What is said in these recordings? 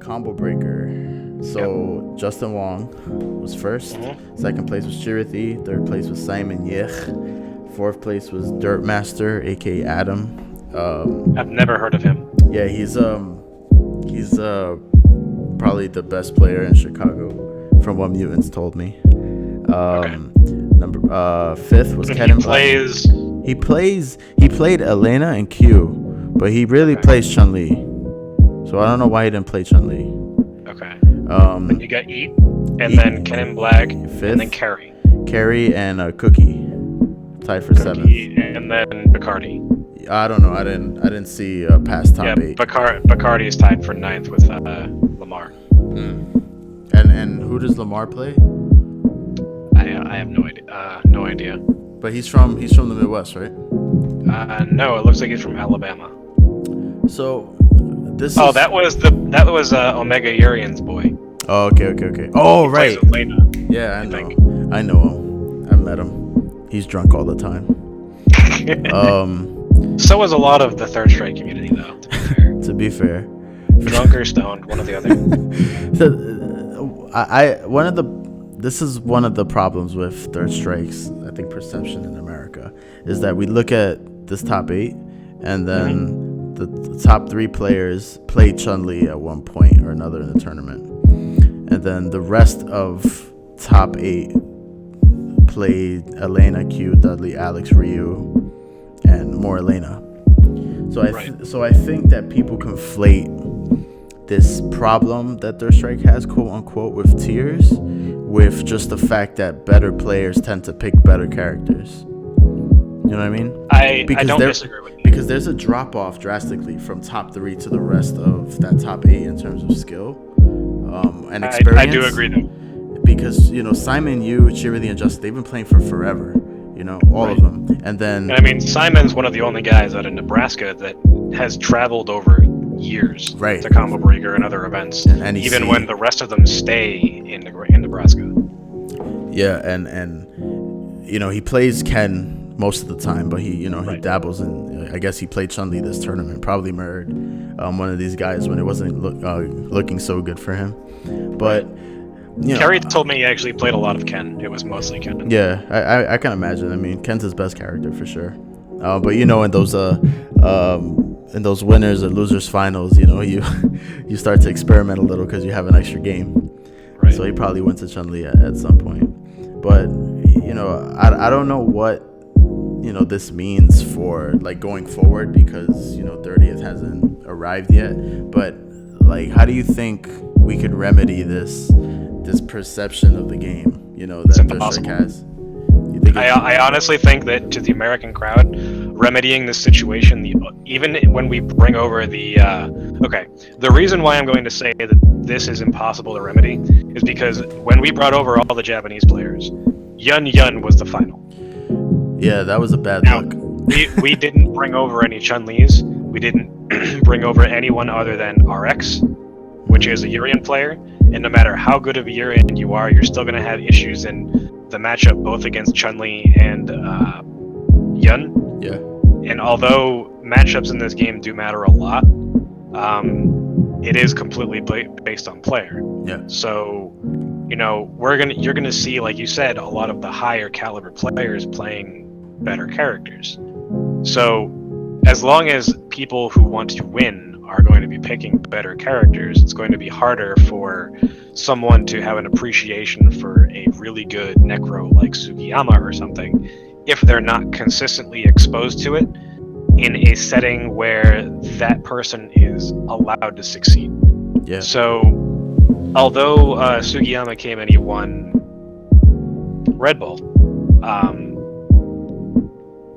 Combo breaker. So Justin Wong was first. Second place was Chirithi. Third place was Simon Yech. Fourth place was Dirtmaster, aka Adam. I've never heard of him. Yeah, he's probably the best player in Chicago, from what Mutants told me. Fifth was Ken Black. He played Elena and Q, but he really plays Chun-Li. So I don't know why he didn't play Chun-Li. Okay. Then you got Eat, and then Ken Black, fifth, and then Carrie. Carrie and Cookie tied for seventh. And then Bacardi. I don't know. I didn't see past top 8. Bacardi is tied for 9th with Lamar. And who does Lamar play? I have no idea. No idea. But he's from the Midwest, right? No, it looks like he's from Alabama. So that was Omega Urian's boy. Oh, okay. Oh, right. Elena, yeah, I know him. I met him. He's drunk all the time. So was a lot of the Third Strike community, though. To be fair. Drunk or stoned, one or the other. This is one of the problems with Third Strike's, I think, perception in America, is that we look at this top 8, and then the top 3 players played Chun-Li at one point or another in the tournament, and then the rest of top 8 played Elena, Q, Dudley, Alex, Ryu, and more Elena. So I think that people conflate this problem that Third Strike has, quote unquote, with tiers, with just the fact that better players tend to pick better characters. You know what I mean? I don't disagree with you. Because there's a drop off drastically from top 3 to the rest of that top 8 in terms of skill and experience. I do agree though. Because, Simon, you, Chirithi, and Justin, they've been playing for forever. All of them. And then... I mean, Simon's one of the only guys out in Nebraska that has traveled over years to Combo Breaker and other events, and even when the rest of them stay in Nebraska. Yeah, and he plays Ken most of the time, but he dabbles in... I guess he played Chun-Li this tournament, probably murdered one of these guys when it wasn't looking so good for him. But... Kerry told me he actually played a lot of Ken. It was mostly Ken. Yeah, I can imagine. I mean, Ken's his best character for sure. But in those winners or losers finals, you start to experiment a little because you have an extra game. Right. So he probably went to Chun-Li at some point. But I don't know what this means for going forward, because 30th hasn't arrived yet. But how do you think we could remedy this perception of the game, that Third Strike has? I honestly think that to the American crowd, remedying this situation, even when we bring over the reason why I'm going to say that this is impossible to remedy is because when we brought over all the Japanese players, Yun was the final. Yeah, that was a bad look. we didn't bring over any Chun-Li's. We didn't bring over anyone other than RX, which is a Urian player. And no matter how good of a Urian you are, you're still going to have issues in the matchup both against Chun-Li and Yun. Yeah. And although matchups in this game do matter a lot, it is completely based on player. Yeah. So, you're gonna see, like you said, a lot of the higher caliber players playing better characters. So, as long as people who want to win are going to be picking better characters, it's going to be harder for someone to have an appreciation for a really good Necro like Sugiyama or something if they're not consistently exposed to it in a setting where that person is allowed to succeed. Yeah. So, although Sugiyama came and he won Red Bull,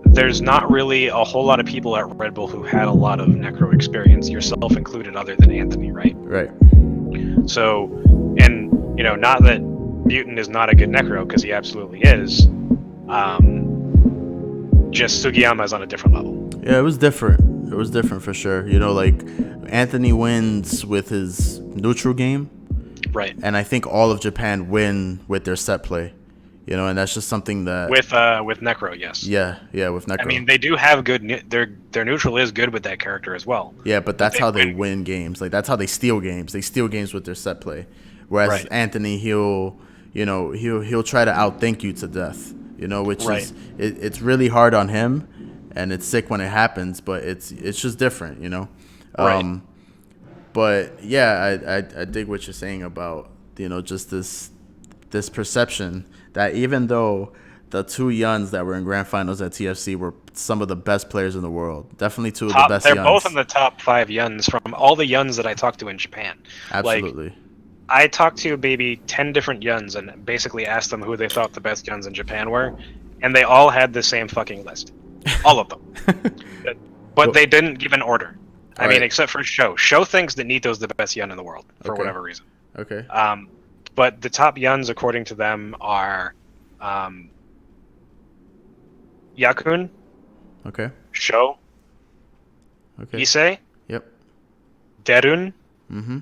there's not really a whole lot of people at Red Bull who had a lot of Necro experience, yourself included, other than Anthony, right? Right. So, and, not that Mutant is not a good Necro, because he absolutely is, just Sugiyama is on a different level. Yeah, it was different. It was different for sure. Anthony wins with his neutral game. Right. And I think all of Japan win with their set play. And that's just something that with Necro, yes. yeah, with I mean, Necro. they do have good. Their neutral is good with that character as well. Yeah, but that's they how they win. win games. Like that's how they steal games. They steal games with their set play. Whereas Right. Anthony, he'll try to outthink you to death. Which Right. is it's really hard on him, and it's sick when it happens. But it's just different. Right. But yeah, I dig what you're saying about just this perception that even though the two Yuns that were in grand finals at TFC were some of the best players in the world, definitely two of the best They're both in Yuns. the top 5 Yuns from all the Yuns that I talked to in Japan. Like, Absolutely. I talked to maybe 10 different Yuns and basically asked them who they thought the best Yuns in Japan were, and they all had the same fucking list. All of them. But they didn't give an order. I mean, except for Show. Show thinks that Nito's the best Yun in the world, for whatever reason. Okay. But the top Yuns, according to them, are Yakun, Okay. Sho, Okay. Issei, Yep. Derun, Mm-hmm.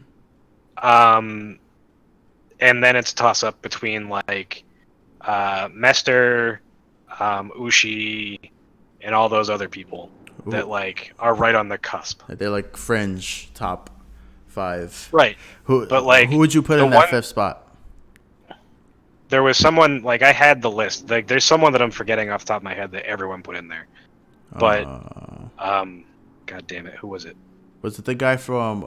and then it's a toss-up between, like, Mester, Ushi, and all those other people that, like, are right on the cusp. They're like fringe top 5. Right. Who? But, like, who would you put the in that one- 5th spot? There was someone, like, I had the list. Like, there's someone that I'm forgetting off the top of my head that everyone put in there. But, god damn it, who was it? Was it the guy from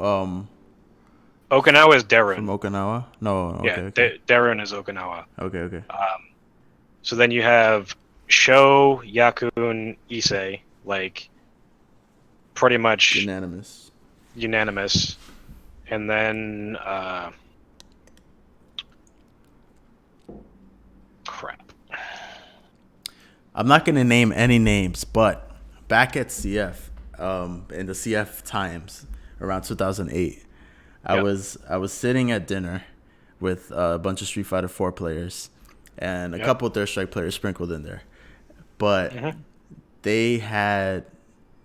Okinawa is Derun. From Okinawa? No. Okay. Yeah, Okay. Derun is Okinawa. Okay. Okay. So then you have Sho, Yakun, Issei, like, pretty much Unanimous. And then, crap. I'm not gonna name any names, but back at CF, in the CF times around 2008, I was sitting at dinner with a bunch of Street Fighter 4 players and a couple of Third Strike players sprinkled in there, but they had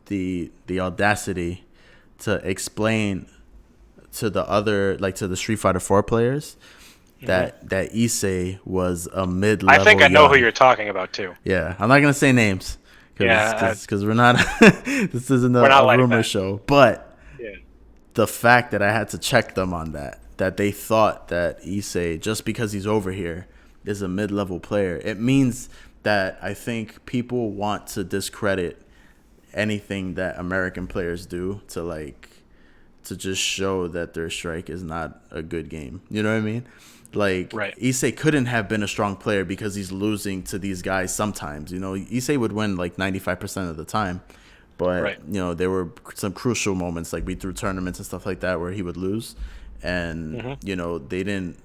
the audacity to explain to the other, like, to the Street Fighter 4 players that Issei was a mid-level. I think I know Yun. who you're talking about too. Yeah, I'm not gonna say names because we're not. This isn't a like rumor that. show, but Yeah. the fact that I had to check them on that they thought that Issei, just because he's over here, is a mid-level player, it means that I think people want to discredit anything that American players do to just show that their strike is not a good game. You know what I mean? Like, Right. Issei couldn't have been a strong player because he's losing to these guys sometimes. Issei would win like 95% of the time. But, there were some crucial moments, like we threw tournaments and stuff like that where he would lose. And, they didn't.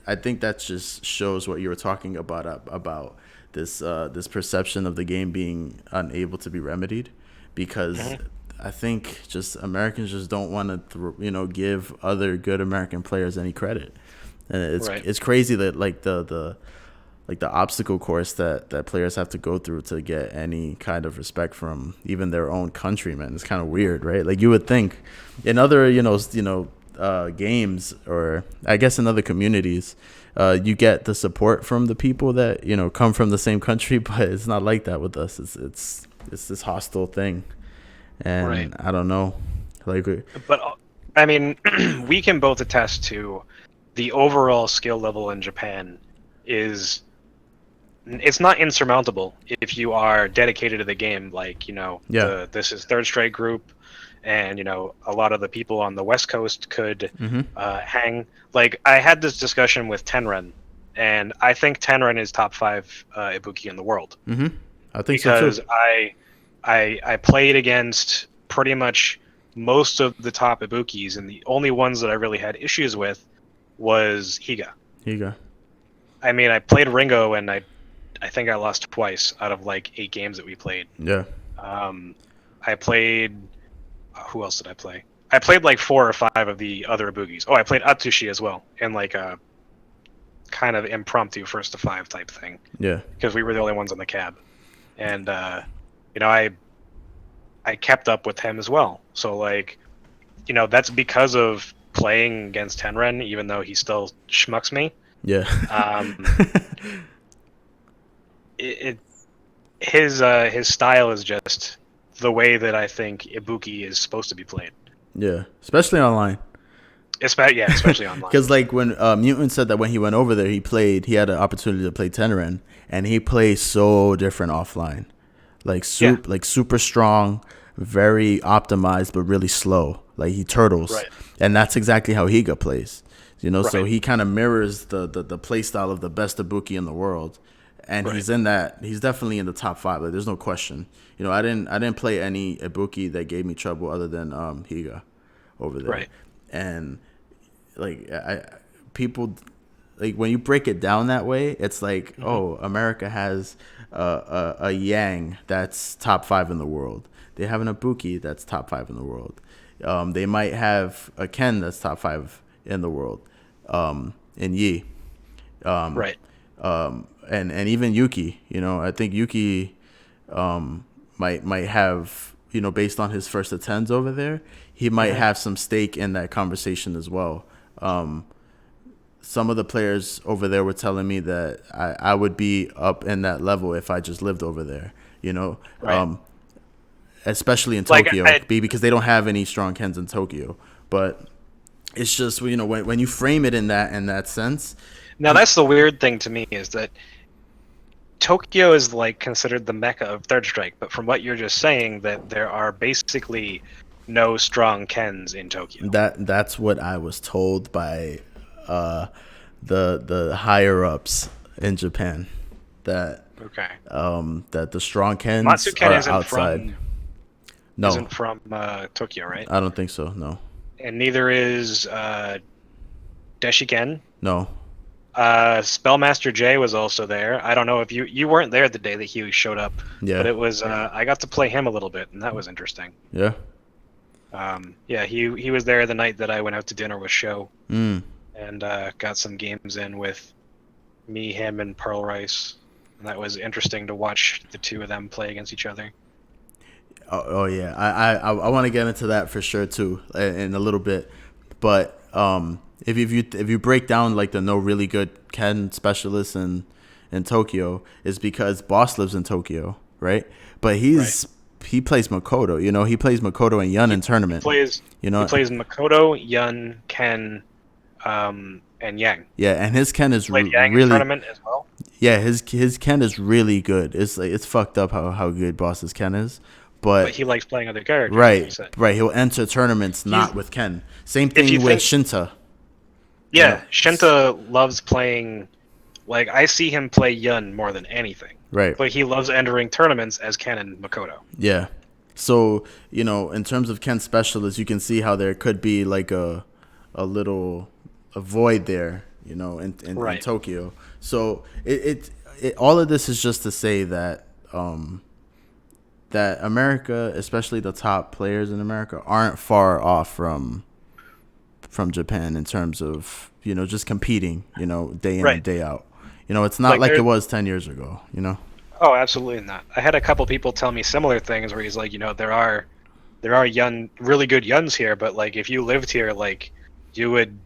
I think that just shows what you were talking about this perception of the game being unable to be remedied. Because I think just Americans just don't want to, give other good American players any credit. And it's crazy that the obstacle course that players have to go through to get any kind of respect from even their own countrymen. It's kind of weird, right? Like, you would think in other games, or I guess in other communities, you get the support from the people that come from the same country, but it's not like that with us. It's this hostile thing, and I don't know, But I mean, we can both attest to the overall skill level in Japan it's not insurmountable if you are dedicated to the game. Like, this is Third Strike Group, and a lot of the people on the West Coast could hang. Like, I had this discussion with Tenren, and I think Tenren is top 5 Ibuki in the world. I think so too. Because I played against pretty much most of the top Ibukis, and the only ones that I really had issues with was Higa. I mean, I played Ringo, and I think I lost twice out of like 8 games that we played. Yeah. I played. Who else did I play? I played like 4 or 5 of the other Ibukis. Oh, I played Atsushi as well, in like a kind of impromptu 1st to 5 type thing. Yeah. Because we were the only ones on the cab, and I kept up with him as well. So, like, that's because of playing against Tenren, even though he still schmucks me. Yeah. it his style is just the way that I think Ibuki is supposed to be played. Yeah, especially online. Especially online. Because like when Mutant said that when he went over there, he had an opportunity to play Tenerin, and he plays so different offline. Like super strong, very optimized, but really slow. Like he turtles, Right. and that's exactly how Higa plays. You know, so Right. he kind of mirrors the play style of the best Ibuki in the world, and Right. he's in that. He's definitely in the top 5. Like there's no question. You know, I didn't play any Ibuki that gave me trouble other than Higa over there, Right. and like people like when you break it down that way, it's like, oh, America has a Yang that's top 5 in the world. They have an Ibuki that's top 5 in the world. They might have a Ken that's top 5 in the world. In Yi, Right. and even Yuki. You know, I think Yuki might have, you know, based on his first attempts over there, he might have some stake in that conversation as well. Some of the players over there were telling me that I would be up in that level if I just lived over there, you know, Right. especially in Like Tokyo, because they don't have any strong Kens in Tokyo. But it's just, you know, when you frame it in that sense. now that's the weird thing to me is that Tokyo is like considered the mecca of third strike, but from what you're just saying, that there are basically no strong Kens in Tokyo. That's what I was told by the higher ups in Japan, that Okay. that the strong Kens Matsuken are isn't outside. No, from Tokyo, right? I don't think so. No, And neither is Deshiken. no. Spellmaster J was also there. I don't know if you weren't there the day that he showed up, Yeah, but it was I got to play him a little bit, and that was interesting. yeah. Yeah, he was there the night that I went out to dinner with Show, Mm. and got some games in with me, him, and Pearl Rice, and that was interesting to watch the two of them play against each other. Oh yeah. I want to get into that for sure too in a little bit, but if you break down like the no really good Ken specialists in Tokyo, is because Boss lives in Tokyo, right? But he plays Makoto. You know, he plays Makoto and Yun in tournament. You know, He plays Makoto, Yun, Ken, and Yang. yeah, and his Ken is Played Yang in really, tournament as well. yeah, his Ken is really good. It's like, it's fucked up how good Boss's Ken is, But but he likes playing other characters. Like you said. right, he'll enter tournaments not with Ken. Same if you thing with think- Shinta. Yeah, Shinta loves playing. Like I see him play Yun more than anything. Right. But he loves entering tournaments as Ken and Makoto. Yeah. So, you know, in terms of Ken specialists, you can see how there could be like a little void there, you know, in Tokyo. So it all of this is just to say that that America, especially the top players in America, aren't far off from Japan in terms of, you know, just competing, you know, day in and day out. You know, it's not like it was 10 years ago, you know? Oh, absolutely not. I had a couple people tell me similar things where he's like, you know, there are Yun, really good Yuns here, but like if you lived here, like you would.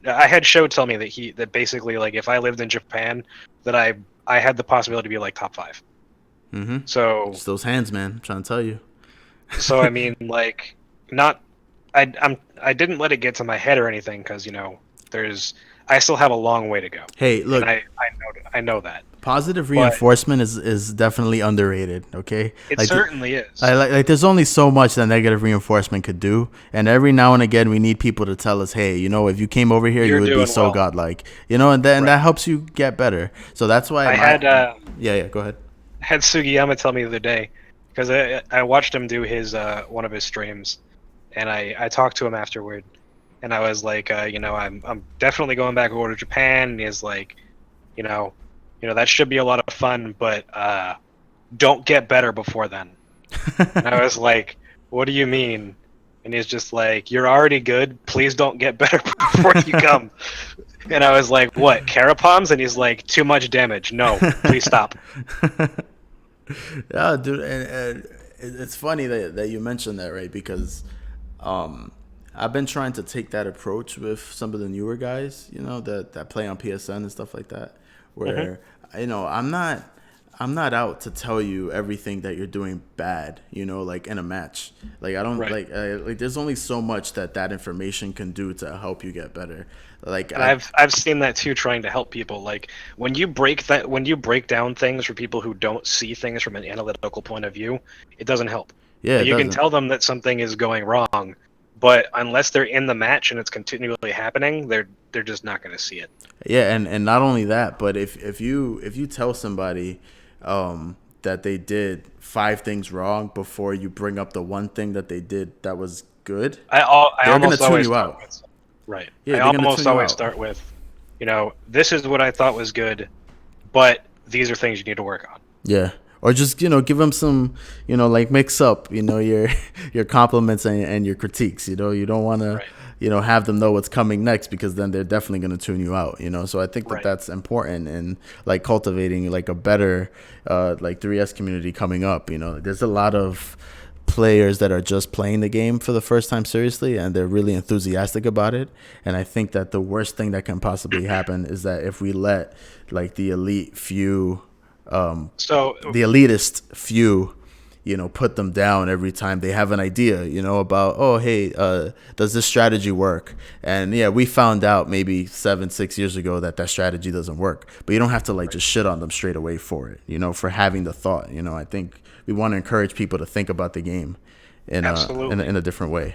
I had Sho tell me that basically like if I lived in Japan, that I had the possibility to be like top 5. Mm-hmm. So it's those hands, man. I'm trying to tell you. So I mean, like, not. I didn't let it get to my head or anything because, you know, I still have a long way to go. Hey, look, and I know that. Positive reinforcement is definitely underrated. Okay, it certainly is. Like there's only so much that negative reinforcement could do, and every now and again we need people to tell us, hey, you know, if you came over here, you would be so godlike, you know, and then that helps you get better. So that's why I had yeah, go ahead. I had Sugiyama tell me the other day because I watched him do his one of his streams, and I talked to him afterward, and I was like, you know, I'm definitely going back over to Japan, and he's like, you know, that should be a lot of fun, but don't get better before then. And I was like, what do you mean? And he's just like, you're already good. Please don't get better before you come. And I was like, what, Carapoms? And he's like, too much damage. No, please stop. Yeah, dude, and it's funny that you mentioned that, right? Because I've been trying to take that approach with some of the newer guys, you know, that play on PSN and stuff like that, where you know, I'm not I'm not out to tell you everything that you're doing bad, like in a match. Like I don't Right. like there's only so much that information can do to help you get better. Like And I've seen that too, trying to help people. Like when you break down things for people who don't see things from an analytical point of view, it doesn't help. yeah, Like it you can doesn't. tell them that something is going wrong, but unless they're in the match and it's continually happening, they're just not going to see it. Yeah, and not only that, but if you tell somebody that they did five things wrong before you bring up the one thing that they did that was good, I they're gonna almost tune always you start out. with right. Yeah, I they're gonna tune almost you always out. start with, this is what I thought was good, but these are things you need to work on. Yeah. Or just give them some like mix up your your compliments and your critiques. You don't want to Right. have them know what's coming next, because then they're definitely going to tune you out. So I think that Right. that's important in like cultivating like a better like 3S community coming up. There's a lot of players that are just playing the game for the first time seriously, and they're really enthusiastic about it. And I think that the worst thing that can possibly happen is that if we let like the elite few So the elitist few put them down every time they have an idea about, oh, hey, does this strategy work? And yeah, we found out maybe 6 years ago that strategy doesn't work, but you don't have to like just shit on them straight away for it, for having the thought. I think we want to encourage people to think about the game in absolutely. in a different way.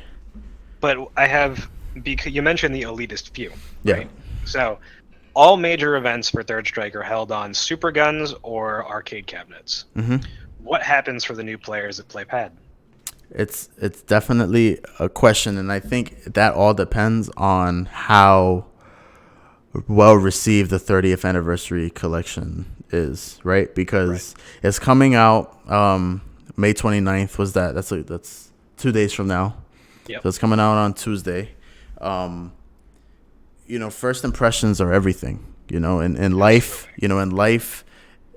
But I have, because you mentioned the elitist few, Yeah. right? So all major events for Third Strike are held on super guns or arcade cabinets. Hmm. What happens for the new players that play pad? It's definitely a question, and I think that all depends on how well received the 30th anniversary collection is, right? Right. Because it's coming out May 29th. Was that's 2 days from now. Yep. So it's coming out on Tuesday. First impressions are everything. In life,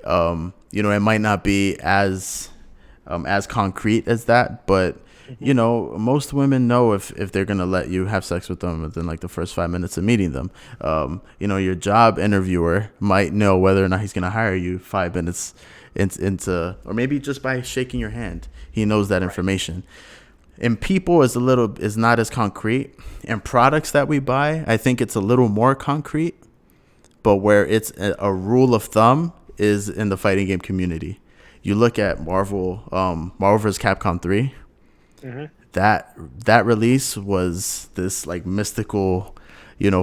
Absolutely. it might not be as concrete as that, but Hmm. most women know if they're gonna let you have sex with them within like the first 5 minutes of meeting them. Your job interviewer might know whether or not he's gonna hire you 5 minutes into, or maybe just by shaking your hand, he knows that Right. information. And people is not as concrete. And products that we buy, I think it's a little more concrete. But where it's a rule of thumb is in the fighting game community. You look at Marvel vs. Capcom 3. Hmm. That release was this like mystical,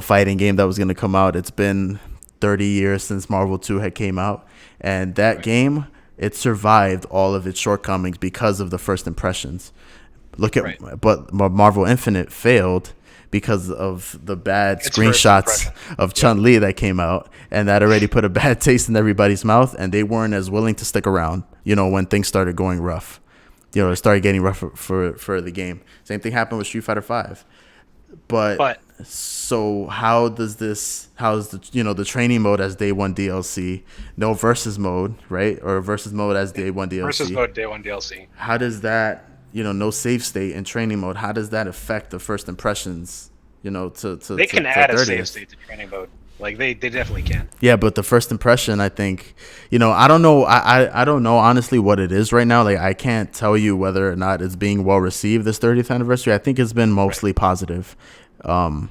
fighting game that was going to come out. It's been 30 years since Marvel 2 had came out, and that Right. game, it survived all of its shortcomings because of the first impressions. Look Right. at, but Marvel Infinite failed because of the bad It's first screenshots impression. of Yep. Chun Li that came out, and that already put a bad taste in everybody's mouth, and they weren't as willing to stick around. When things started going rough, it Right. started getting rough for the game. Same thing happened with Street Fighter Five. But But so how's the the training mode as day one DLC, no versus mode, right? Or versus mode as day one versus DLC. mode day one DLC. How does that, no save state in training mode, how does that affect the first impressions, They can to add a save 30th? state to training mode. Like they definitely can. Yeah, but the first impression, I think, I don't know. I don't know honestly what it is right now. Like, I can't tell you whether or not it's being well received this 30th anniversary. I think it's been Right. mostly positive. Um,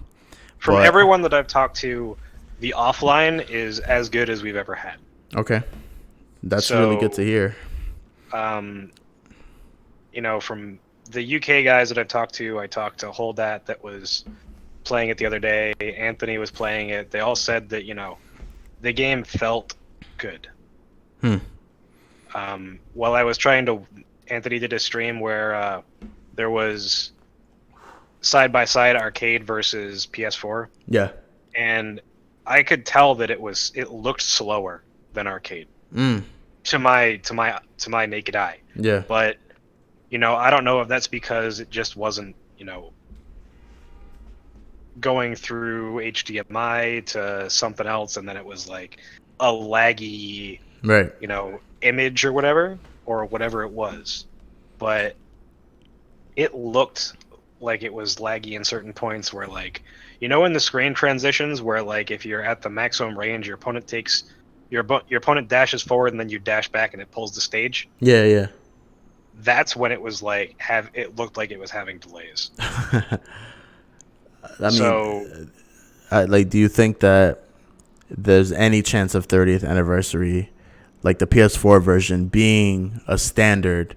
From but everyone that I've talked to, the offline is as good as we've ever had. okay, that's really good to So, hear. um, from the UK guys that I've talked to, I talked to Holdat that was playing it the other day. Anthony was playing it. They all said that the game felt good. Hmm. While I was trying to, Anthony did a stream where there was side by side arcade versus PS4, Yeah. and I could tell that it looked slower than arcade Mm. to my naked eye. Yeah. But I don't know if that's because it just wasn't going through HDMI to something else, and then it was like a laggy Right. image or whatever it was. But it looked like it was laggy in certain points where, like, in the screen transitions where, like, if you're at the maximum range, your opponent takes your opponent dashes forward and then you dash back and it pulls the stage. Yeah, yeah. That's when it was like it looked like it was having delays. I mean, So like, do you think that there's any chance of 30th anniversary, like the PS4 version, being a standard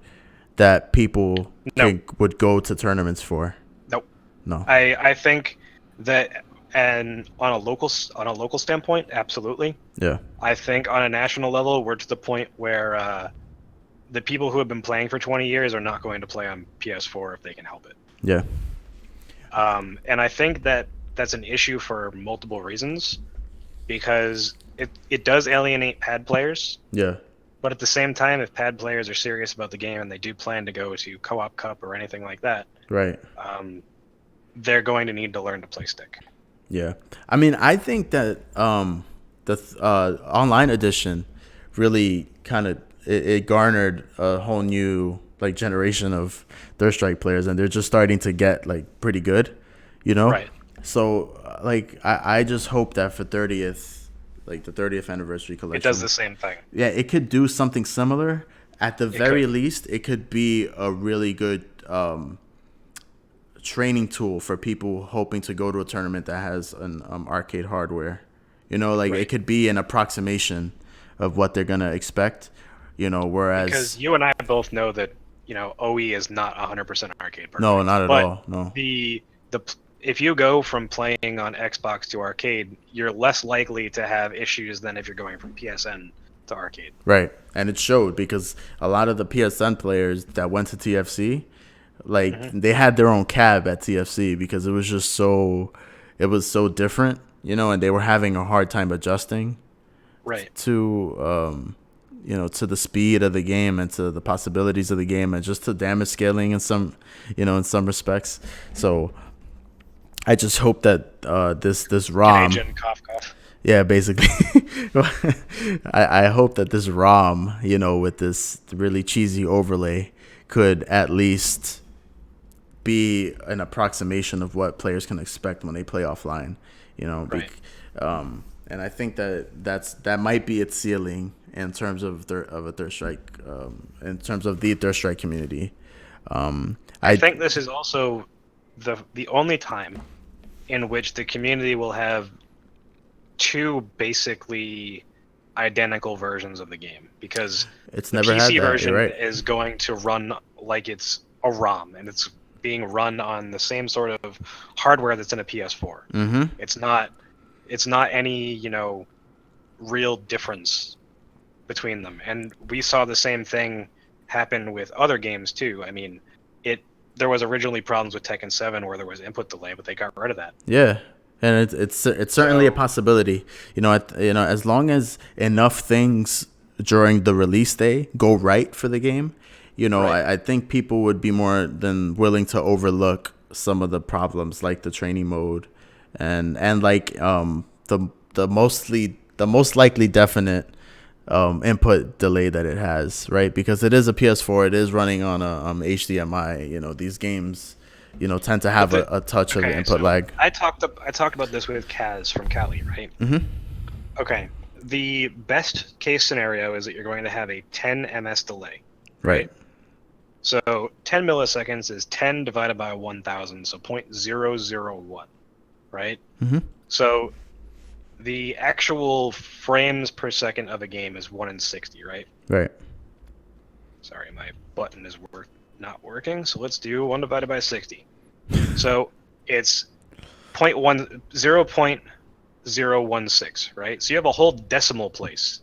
that people no, would go to tournaments for? nope. No. I think that, and on a local standpoint, absolutely. Yeah. I think on a national level, we're to the point where the people who have been playing for 20 years are not going to play on PS4 if they can help it. Yeah. And I think that that's an issue for multiple reasons, because it does alienate pad players. Yeah. But at the same time, if pad players are serious about the game and they do plan to go to Co-op Cup or anything like that, Right. They're going to need to learn to play stick. Yeah. I mean, I think that the online edition really kind of it garnered a whole new like generation of Third Strike players, and they're just starting to get like pretty good, you know. Right. So like I just hope that for 30th, like the 30th anniversary collection, It does the same thing. yeah, it could do something similar. At the very could. least, it could be a really good training tool for people hoping to go to a tournament that has an arcade hardware. You know, like Right. it could be an approximation of what they're gonna expect. You know, whereas Because you and I both know that OE is not 100% arcade perfect. no, not at But all. No. the if you go from playing on Xbox to arcade, you're less likely to have issues than if you're going from PSN to arcade. Right. And it showed because a lot of the PSN players that went to TFC, like they had their own cab at TFC because it was just it was so different, you know, and they were having a hard time adjusting Right. to to the speed of the game and to the possibilities of the game and just to damage scaling in some respects. So I just hope that this ROM, Canadian cough cough. yeah, basically, I hope that this ROM, with this really cheesy overlay, could at least be an approximation of what players can expect when they play offline. Right. And I think that might be its ceiling in terms of a Third Strike, in terms of the Third Strike community. I think this is also the only time in which the community will have two basically identical versions of the game, because it's the never had PC that. version You're right. is going to run like it's a ROM, and it's being run on the same sort of hardware that's in a PS4. Mm-hmm. It's not any real difference between them, and we saw the same thing happen with other games too. I mean, there was originally problems with Tekken 7 where there was input delay, but they got rid of that. Yeah, and it's certainly a possibility. As long as enough things during the release day go right for the game, Right. I think people would be more than willing to overlook some of the problems like the training mode, and like the most likely definite input delay that it has, right? Because it is a PS4, it is running on a HDMI. These games, tend to have a touch of input lag. I talked about this with Kaz from Cali, right? Mm-hmm. Okay. The best case scenario is that you're going to have a 10 ms delay. Right. So 10 milliseconds is 10 divided by 1,000, so 0.001, right? Mm-hmm. So the actual frames per second of a game is 1 in 60, right? Right. Sorry, my button is not working, so let's do 1 divided by 60. So it's 0.016, right? So you have a whole decimal place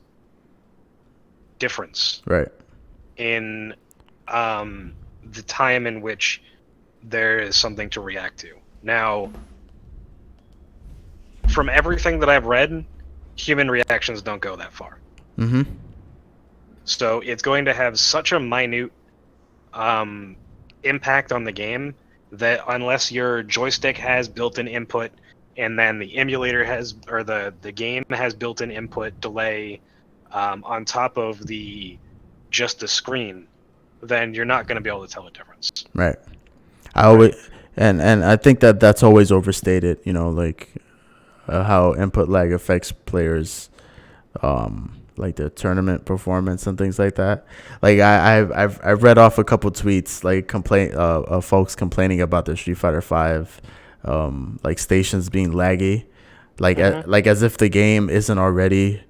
difference Right. in the time in which there is something to react to. Now, from everything that I've read, human reactions don't go that far. Mm-hmm. So it's going to have such a minute impact on the game that unless your joystick has built-in input and then the emulator has, or the game has built-in input delay on top of just the screen, then you're not going to be able to tell the difference. Right. I always and I think that's always overstated. Like how input lag affects players' like their tournament performance and things like that. Like I've read off a couple tweets like of folks complaining about the Street Fighter Five, like stations being laggy, like like as if the game isn't already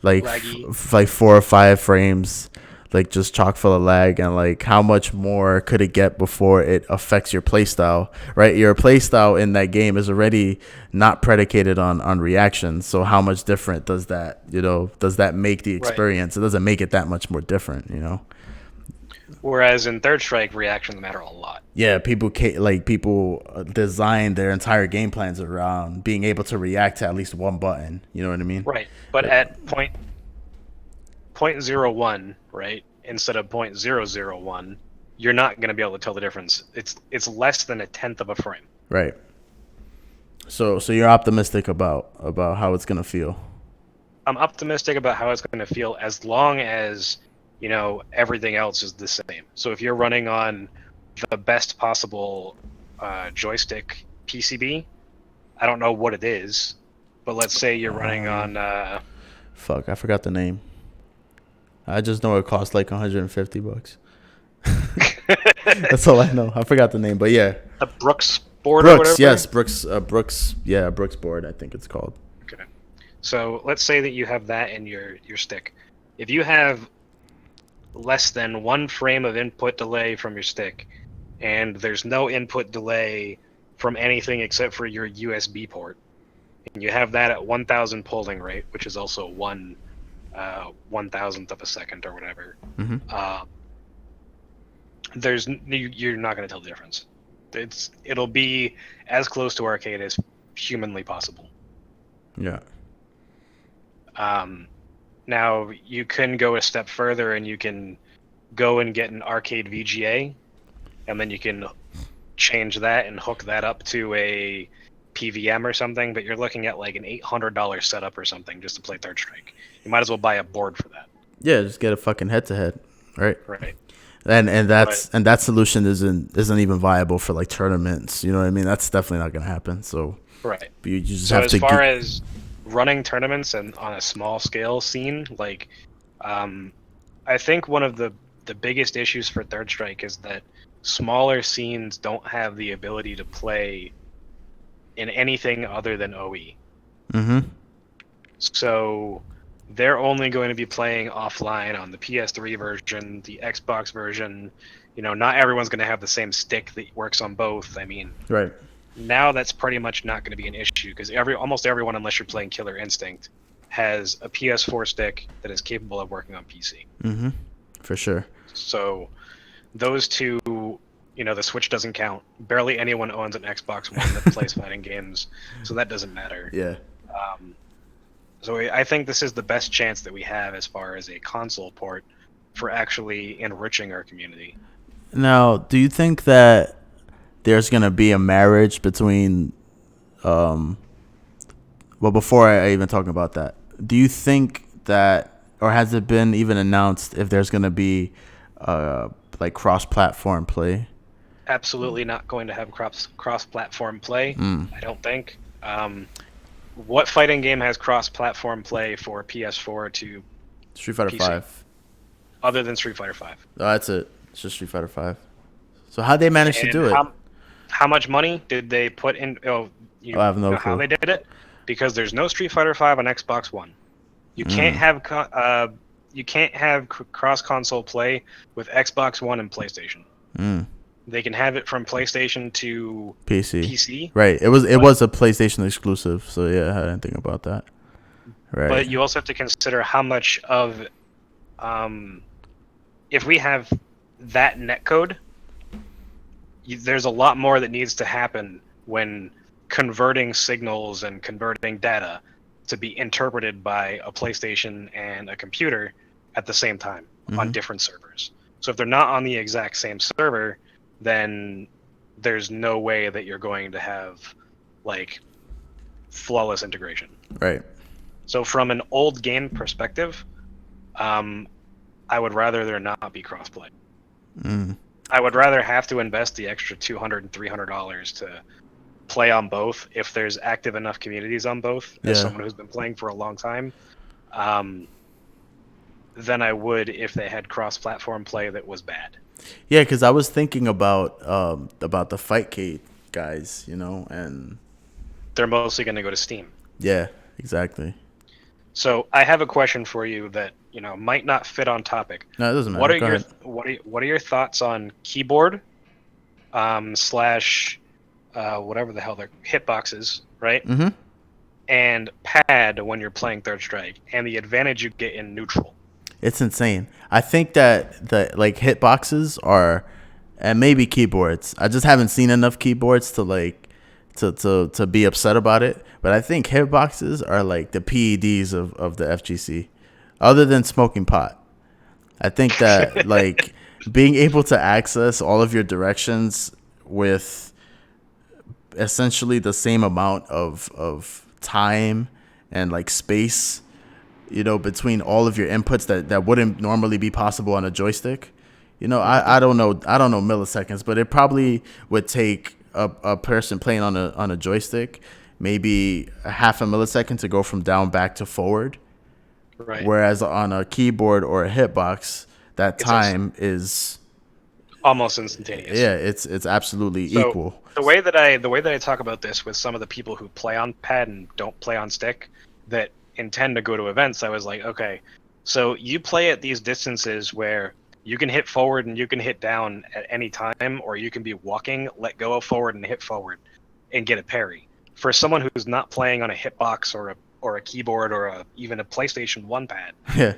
like like 4 or 5 frames, like just chock full of lag, and like how much more could it get before it affects your playstyle, right? Your playstyle in that game is already not predicated on reaction, so how much different does that, does that make the experience? It doesn't make it that much more different, Whereas in Third Strike, reactions matter a lot. Yeah, people design their entire game plans around being able to react to at least one button. You know what I mean? Right, but at point 0.01, right, instead of 0.001, you're not going to be able to tell the difference. It's less than a tenth of a frame. Right. So you're optimistic about how it's going to feel. I'm optimistic about how it's going to feel as long as, everything else is the same. So if you're running on the best possible joystick PCB, I don't know what it is, but let's say you're running on... Fuck, I forgot the name. I just know it costs like $150. That's all I know. I forgot the name, but yeah. The Brooks board or whatever? Yes, Brooks, yeah, Brooks board, I think it's called. Okay. So let's say that you have that in your stick. If you have less than 1 frame of input delay from your stick, and there's no input delay from anything except for your USB port, and you have that at 1,000 polling rate, which is also 1/1000th of a second or whatever, you're not going to tell the difference. It'll be as close to arcade as humanly possible. Yeah. Now you can go a step further and you can go and get an arcade VGA, and then you can change that and hook that up to a PVM or something, but you're looking at like an $800 setup or something just to play Third Strike. You might as well buy a board for that. Yeah, just get a fucking head-to-head, right? Right. And that solution isn't even viable for like tournaments. You know what I mean? That's definitely not gonna happen. So right. You just so have as to. Far as running tournaments and on a small scale scene, like, I think one of the biggest issues for Third Strike is that smaller scenes don't have the ability to play in anything other than OE. So they're only going to be playing offline on the PS3 version, the Xbox version. Not everyone's going to have the same stick that works on both. I mean, right. Now that's pretty much not going to be an issue because almost everyone, unless you're playing Killer Instinct, has a PS4 stick that is capable of working on PC. For sure. So those two, the Switch doesn't count. Barely anyone owns an Xbox One that plays fighting games, so that doesn't matter. Yeah. So I think this is the best chance that we have as far as a console port for actually enriching our community. Now, do you think that there's going to be a marriage between before I even talk about that, do you think that, or has it been even announced if there's going to be like cross-platform play? Absolutely not going to have cross-platform play. I don't think. What fighting game has cross-platform play for PS4 to Street Fighter PC? 5. Other than Street Fighter 5. Oh, that's it. It's just Street Fighter 5. So how'd they manage to do it? How much money did they put in? I have no clue how they did it. Because there's no Street Fighter 5 on Xbox One. You can't have cross-console play with Xbox One and PlayStation. They can have it from PlayStation to PC. Right. It was a PlayStation exclusive, so yeah, I didn't think about that. Right. But you also have to consider how much of, if we have that netcode, there's a lot more that needs to happen when converting signals and converting data to be interpreted by a PlayStation and a computer at the same time on different servers. So if they're not on the exact same server, then there's no way that you're going to have like flawless integration. Right. So from an old game perspective, I would rather there not be crossplay. I would rather have to invest the extra $200 and $300 to play on both if there's active enough communities on both. As someone who's been playing for a long time, than I would if they had cross-platform play that was bad. Yeah, because I was thinking about the Fightcade guys, and They're mostly going to go to Steam. yeah, exactly. So I have a question for you that might not fit on topic. No, it doesn't matter. Go ahead. What are your thoughts on keyboard slash whatever the hell they're hitboxes, right? Mm-hmm. And pad when you're playing Third Strike, and the advantage you get in neutral. It's insane. I think that the hitboxes are, and maybe keyboards. I just haven't seen enough keyboards to be upset about it. But I think hitboxes are like the PEDs of the FGC, other than smoking pot. I think that being able to access all of your directions with essentially the same amount of time and space, between all of your inputs that wouldn't normally be possible on a joystick. I don't know milliseconds, but it probably would take a person playing on a joystick maybe a half a millisecond to go from down, back to forward. Right. Whereas on a keyboard or a hitbox, that time is almost instantaneous. Yeah, it's absolutely equal. The way that I talk about this with some of the people who play on pad and don't play on stick that intend to go to events, I was like, okay, so you play at these distances where you can hit forward and you can hit down at any time, or you can be walking, let go of forward and hit forward and get a parry. For someone who's not playing on a hitbox or a keyboard or even a PlayStation 1 pad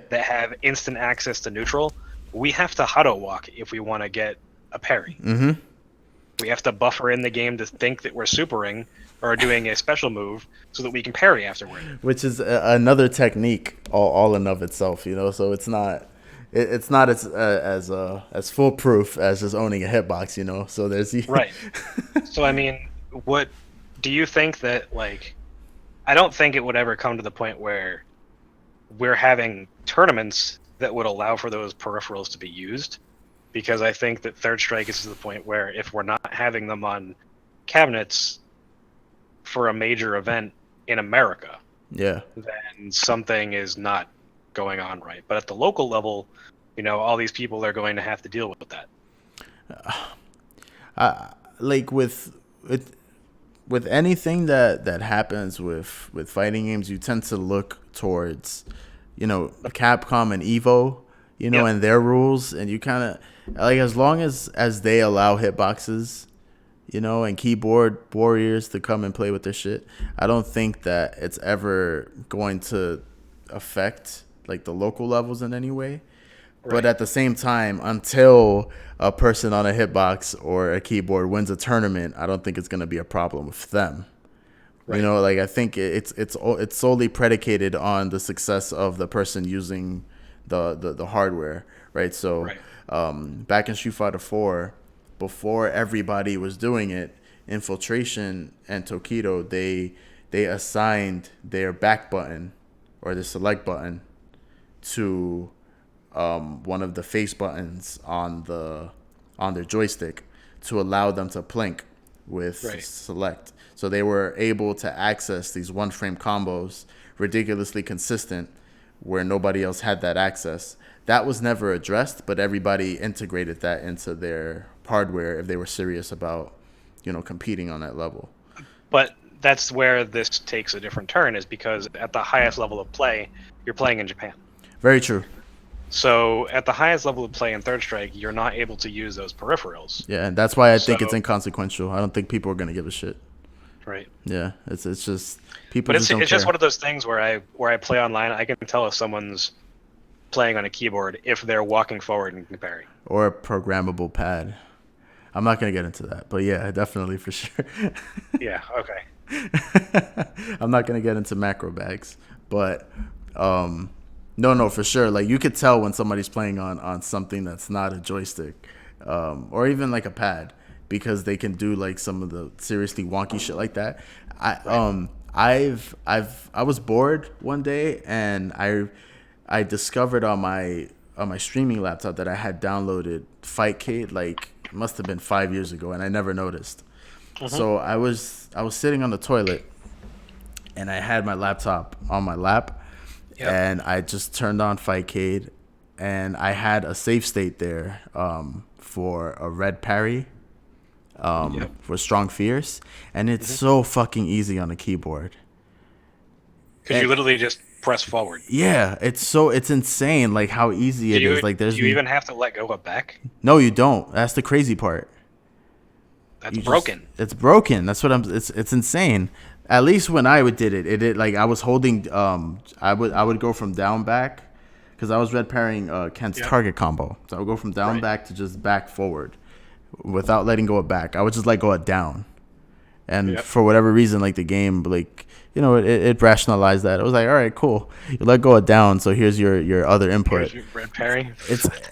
that have instant access to neutral, we have to huddle walk if we want to get a parry. Mm-hmm. We have to buffer in the game to think that we're supering or doing a special move so that we can parry afterward. Which is another technique all in of itself, so it's not as foolproof as just owning a hitbox, so there's right. So I mean, what do you think that I don't think it would ever come to the point where we're having tournaments that would allow for those peripherals to be used, because I think that Third Strike is to the point where if we're not having them on cabinets for a major event in America, then something is not going on right. But at the local level, all these people are going to have to deal with that. With anything that happens with fighting games, you tend to look towards Capcom and Evo, and their rules, and you kind of as long as they allow hitboxes, and keyboard warriors to come and play with their shit, I don't think that it's ever going to affect the local levels in any way. Right. But at the same time, until a person on a hitbox or a keyboard wins a tournament, I don't think it's going to be a problem with them. Right. I think it's solely predicated on the success of the person using the hardware, right? So back in Street Fighter 4, before everybody was doing it, Infiltration and Tokido, they assigned their back button or the select button to one of the face buttons on their joystick to allow them to plink with select. So they were able to access these one-frame combos ridiculously consistent where nobody else had that access. That was never addressed, but everybody integrated that into their hardware if they were serious about, competing on that level. But that's where this takes a different turn, is because at the highest level of play, you're playing in Japan. Very true. So at the highest level of play in Third Strike, you're not able to use those peripherals. Yeah, and that's why I think it's inconsequential. I don't think people are going to give a shit. Right. Yeah, it's just people. But it's just one of those things where I play online. I can tell if someone's playing on a keyboard if they're walking forward and comparing. Or a programmable pad. I'm not going to get into that, but yeah, definitely for sure. Yeah. Okay. I'm not going to get into macro bags, but no, for sure. You could tell when somebody's playing on something that's not a joystick, or even a pad, because they can do some of the seriously wonky shit like that. I was bored one day and I discovered on my streaming laptop that I had downloaded Fightcade it must have been 5 years ago, and I never noticed. Mm-hmm. So I was sitting on the toilet and I had my laptop on my lap, Yep. and I just turned on Fightcade, and I had a save state there for a red parry for Strong Fierce, and it's so fucking easy on the keyboard. Because you literally just press forward. Yeah, it's insane like how easy it is. Like do you even have to let go of back? No, you don't. That's the crazy part. That's broken. It's broken. That's what it's insane. At least when I did it like I was holding I would go from down back because I was red parrying Kent's target combo. So I would go from down back to just back forward without letting go of back. I would just let go of down. And for whatever reason, like the game, like, you know, it rationalized that. It was like, all right, cool. You let go of down, so here's your other input. Here's your red parry.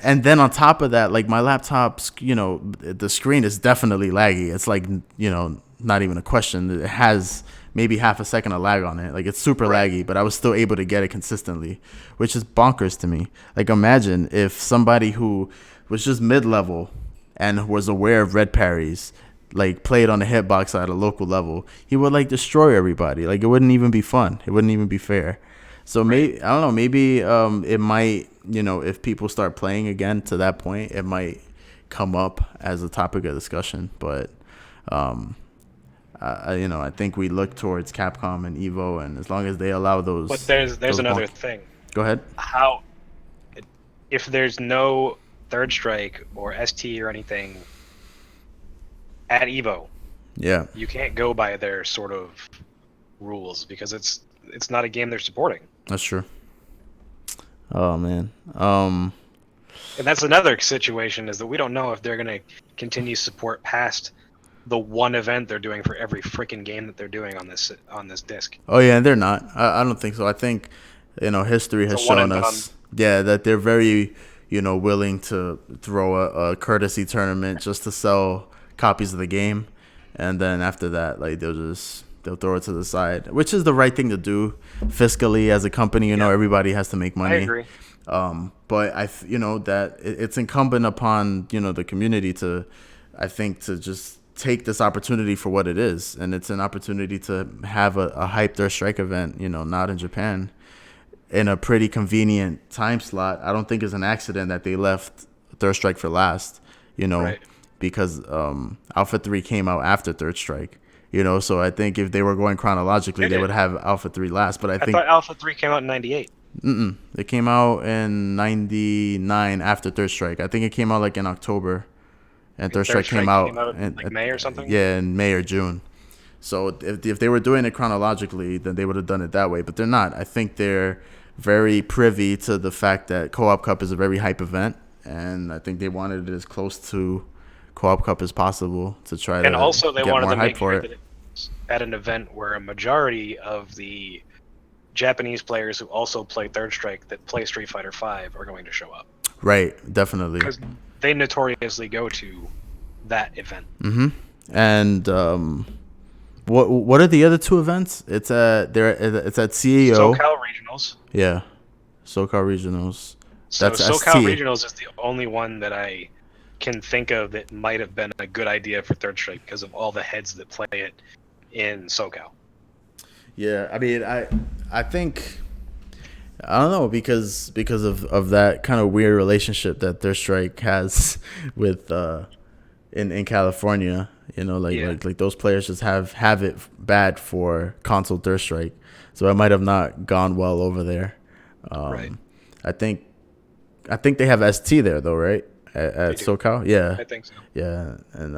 And then on top of that, like my laptop's, you know, the screen is definitely laggy. It's like, you know, not even a question. It has maybe half a second of lag on it. Like it's super laggy, but I was still able to get it consistently, which is bonkers to me. Like imagine if somebody who was just mid-level and was aware of red parries like played on the hitbox at a local level, he would like destroy everybody. Like it wouldn't even be fun. It wouldn't even be fair. So maybe I don't know. Maybe it might, you know, if people start playing again to that point, it might come up as a topic of discussion. But you know, I think we look towards Capcom and Evo, and as long as they allow those. But there's another thing. Go ahead. How if there's no Third Strike or ST or anything at Evo, you can't go by their sort of rules because it's not a game they're supporting. That's true. Oh man. And that's another situation is that we don't know if they're gonna continue support past the one event they're doing for every freaking game that they're doing on this disc. Oh yeah, they're not. I don't think so. I think, you know, history has shown us that they're very, you know, willing to throw a courtesy tournament just to sell copies of the game, and then after that, like they'll throw it to the side, which is the right thing to do fiscally as a company. You know, everybody has to make money. I agree. But you know that it's incumbent upon, you know, the community to, I think, to just take this opportunity for what it is, and it's an opportunity to have a hype Third Strike event. You know, not in Japan, in a pretty convenient time slot. I don't think it's an accident that they left Third Strike for last. You know. Right. Because Alpha 3 came out after Third Strike, you know, so I think if they were going chronologically, they would have Alpha 3 last. But I think thought Alpha 3 came out in '98. It came out in '99 after Third Strike. I think it came out like in October, and Third Strike came out in like May or something. Yeah, in May or June. So if they were doing it chronologically, then they would have done it that way. But they're not. I think they're very privy to the fact that Co-op Cup is a very hype event, and I think they wanted it as close to Co-op Cup as possible to try and to also they get wanted more to hype make for sure it. that it's at an event where a majority of the Japanese players who also play Third Strike that play Street Fighter V are going to show up. Right, definitely. Because they notoriously go to that event. And what are the other two events? It's at CEO. SoCal Regionals. Yeah, SoCal Regionals. So That's SoCal ST. Regionals is the only one that I can think of that might have been a good idea for Third Strike because of all the heads that play it in SoCal. Yeah, I mean, I think, I don't know, because of that kind of weird relationship that Third Strike has with in California, you know, like those players just have it bad for console Third Strike, so it might have not gone well over there. Right. I think they have ST there though, right? At SoCal, yeah. I think so. Yeah, and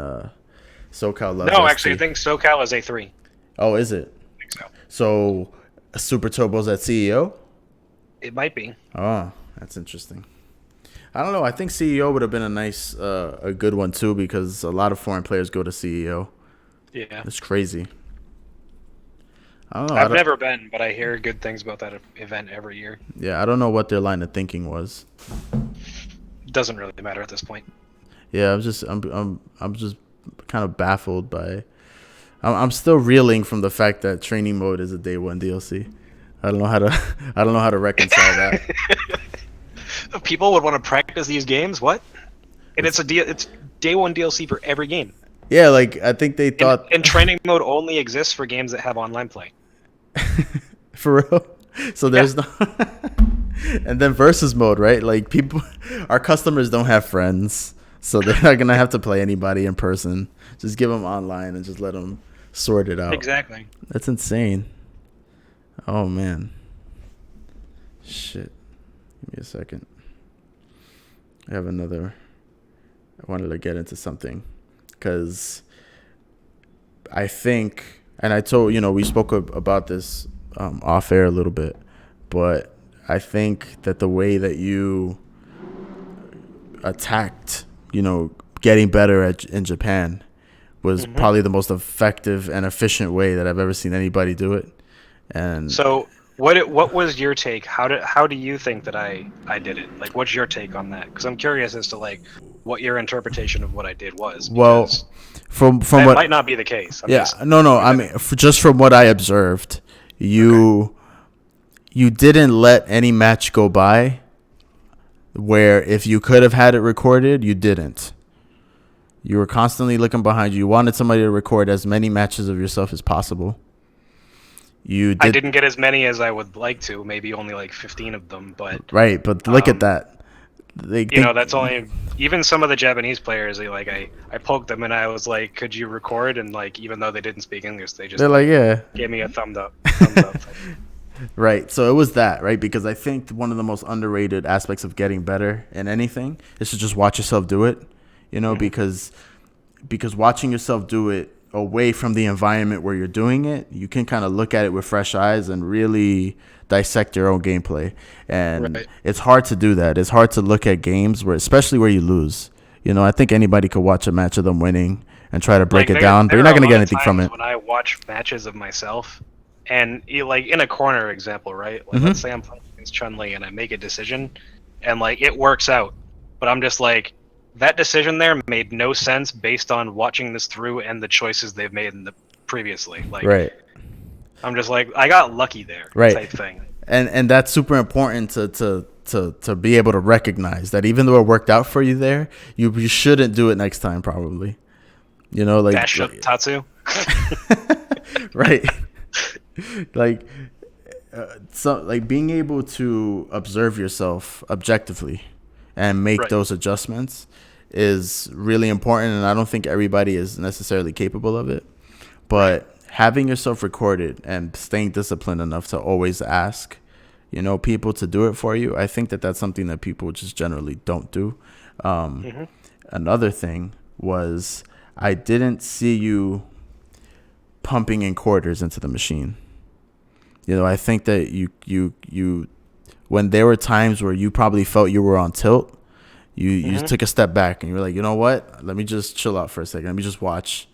SoCal loves. No, ST. actually, I think SoCal is A3. Oh, is it? I think so. So, Super Turbo's at CEO? It might be. Oh, that's interesting. I don't know. I think CEO would have been a good one too, because a lot of foreign players go to CEO. Yeah. It's crazy. I don't know. I've never been, but I hear good things about that event every year. Yeah, I don't know what their line of thinking was. Doesn't really matter at this point. Yeah, I'm just kind of baffled by. I'm still reeling from the fact that training mode is a day one DLC. I don't know how to reconcile that. People would want to practice these games. What? And it's day one DLC for every game. Yeah, like I think they thought. And training mode only exists for games that have online play. For real? So there's no. And then versus mode, right? Like our customers don't have friends, so they're not gonna have to play anybody in person. Just give them online and just let them sort it out. Exactly. That's insane. Oh man. Shit. Give me a second. I have another. I wanted to get into something because I think, and I told we spoke about this off air a little bit, but I think that the way that you attacked, getting better in Japan was probably the most effective and efficient way that I've ever seen anybody do it. And so what was your take? How do you think that I did it? Like, what's your take on that? Because I'm curious as to like what your interpretation of what I did was. Well, from that what might not be the case. No. I mean, just from what I observed, you didn't let any match go by where if you could have had it recorded, you didn't. You were constantly looking behind you. You wanted somebody to record as many matches of yourself as possible. I didn't get as many as I would like to. Maybe only like 15 of them, but right. But look at that. That's only even some of the Japanese players. I poked them and I was like, "Could you record?" And like, even though they didn't speak English, they're like, "Yeah." Gave me a thumbs up. Right. So it was that, right? Because I think one of the most underrated aspects of getting better in anything is to just watch yourself do it. Because watching yourself do it away from the environment where you're doing it, you can kind of look at it with fresh eyes and really dissect your own gameplay. And It's hard to do that. It's hard to look at games especially where you lose. I think anybody could watch a match of them winning and try to break it down, but you're not going to get anything from it. When I watch matches of myself, and like in a corner example, right? Like let's say I'm playing against Chun-Li and I make a decision, and like it works out, but I'm just like, that decision there made no sense based on watching this through and the choices they've made previously. Like, right. I'm just like, I got lucky there, right. Type thing. And that's super important to be able to recognize that even though it worked out for you there, you shouldn't do it next time, probably. Like dash up Tatsu. Right. Like being able to observe yourself objectively and make those adjustments is really important, and I don't think everybody is necessarily capable of it. But having yourself recorded and staying disciplined enough to always ask, people to do it for you, I think that that's something that people just generally don't do. Another thing was I didn't see you pumping in quarters into the machine. I think that you when there were times where you probably felt you were on tilt, you took a step back and you were like, you know what? Let me just chill out for a second. Let me just watch,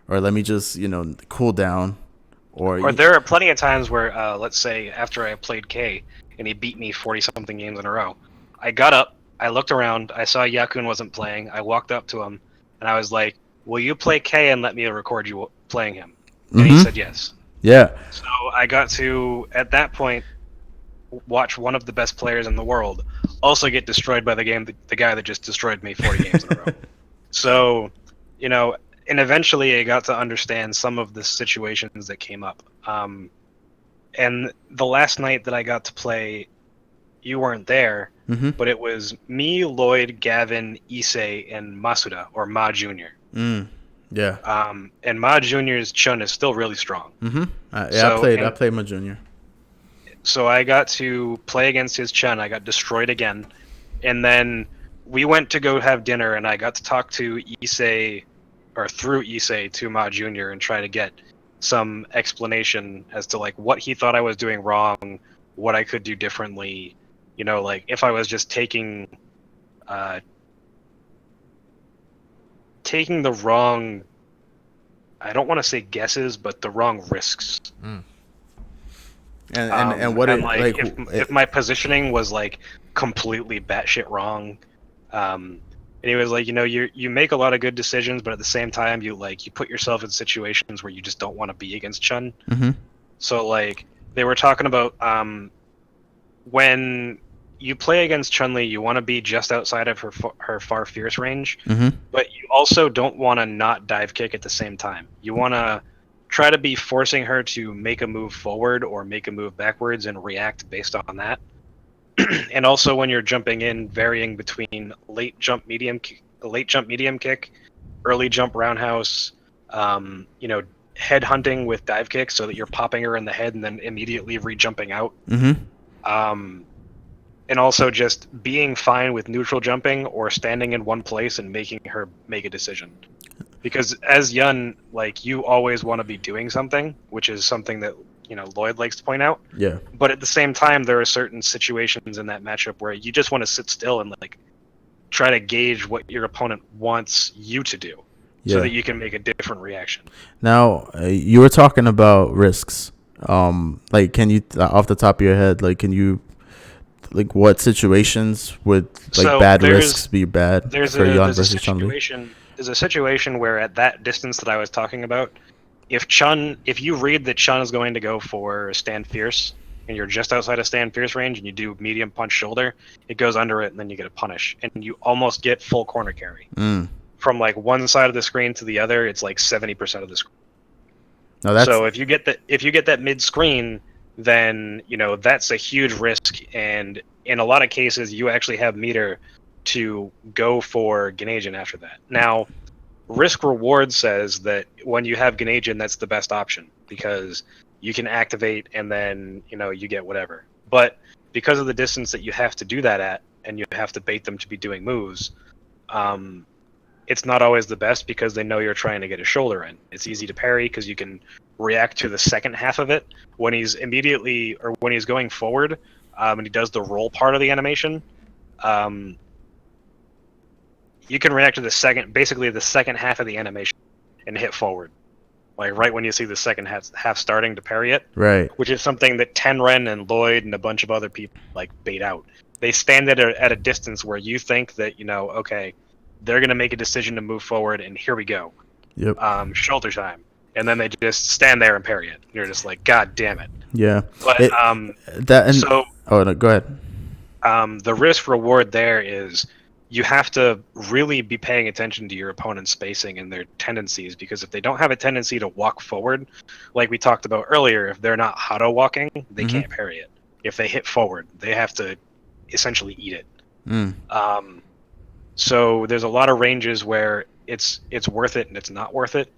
or let me just cool down. Or there are plenty of times where, let's say after I played K and he beat me 40-something games in a row, I got up, I looked around, I saw Yakun wasn't playing, I walked up to him, and I was like, will you play K and let me record you playing him? And he said yes. Yeah. So I got to, at that point, watch one of the best players in the world also get destroyed by the guy that just destroyed me 40 games in a row. So, and eventually I got to understand some of the situations that came up. And the last night that I got to play, you weren't there, but it was me, Lloyd, Gavin, Issei, and Masuda, or Ma Jr. Yeah. And Ma Jr.'s Chun is still really strong. I played Ma Jr. So I got to play against his Chun. I got destroyed again. And then we went to go have dinner, and I got to talk to Issei, or through Issei to Ma Jr., and try to get some explanation as to like what he thought I was doing wrong, what I could do differently. Like if I was just taking the wrong, I don't want to say guesses, but the wrong risks. And what if my positioning was like completely batshit wrong, and he was like, you make a lot of good decisions, but at the same time you put yourself in situations where you just don't want to be against Chun. So like they were talking about when you play against Chun-Li, you want to be just outside of her far fierce range, but you also don't want to not dive kick at the same time. You want to try to be forcing her to make a move forward or make a move backwards and react based on that. And also when you're jumping in, varying between late jump medium kick, early jump roundhouse, head hunting with dive kicks so that you're popping her in the head and then immediately re-jumping out. And also just being fine with neutral jumping or standing in one place and making her make a decision. Because as Yun, like, you always want to be doing something, which is something that, Lloyd likes to point out. Yeah. But at the same time, there are certain situations in that matchup where you just want to sit still and, like, try to gauge what your opponent wants you to do so that you can make a different reaction. Now, you were talking about risks. Like, can you, off the top of your head, like, can you, like, what situations would, like, bad risks be bad for Yun versus Chun-Li? There's a situation where at that distance that I was talking about, if you read that Chun is going to go for stand fierce, and you're just outside of stand fierce range, and you do medium punch shoulder, it goes under it, and then you get a punish, and you almost get full corner carry. From like one side of the screen to the other, it's like 70% of the screen. So if you get that mid screen, then that's a huge risk, and in a lot of cases, you actually have meter to go for Ganajin after that. Now, risk reward says that when you have Ganajin, that's the best option because you can activate and then you get whatever. But because of the distance that you have to do that at, and you have to bait them to be doing moves, it's not always the best because they know you're trying to get a shoulder in. It's easy to parry because you can react to the second half of it when he's going forward, and he does the roll part of the animation. You can react to the second half of the animation and hit forward, like right when you see the second half starting to parry it. Right. Which is something that Tenren and Lloyd and a bunch of other people like bait out. They stand at a distance where you think that okay, they're gonna make a decision to move forward, and here we go. Yep. Shoulder time, and then they just stand there and parry it. You're just like, God damn it. Yeah. But oh no, go ahead. The risk reward there is you have to really be paying attention to your opponent's spacing and their tendencies, because if they don't have a tendency to walk forward, like we talked about earlier, if they're not hado walking, they can't parry it. If they hit forward, they have to essentially eat it. So there's a lot of ranges where it's worth it and it's not worth it.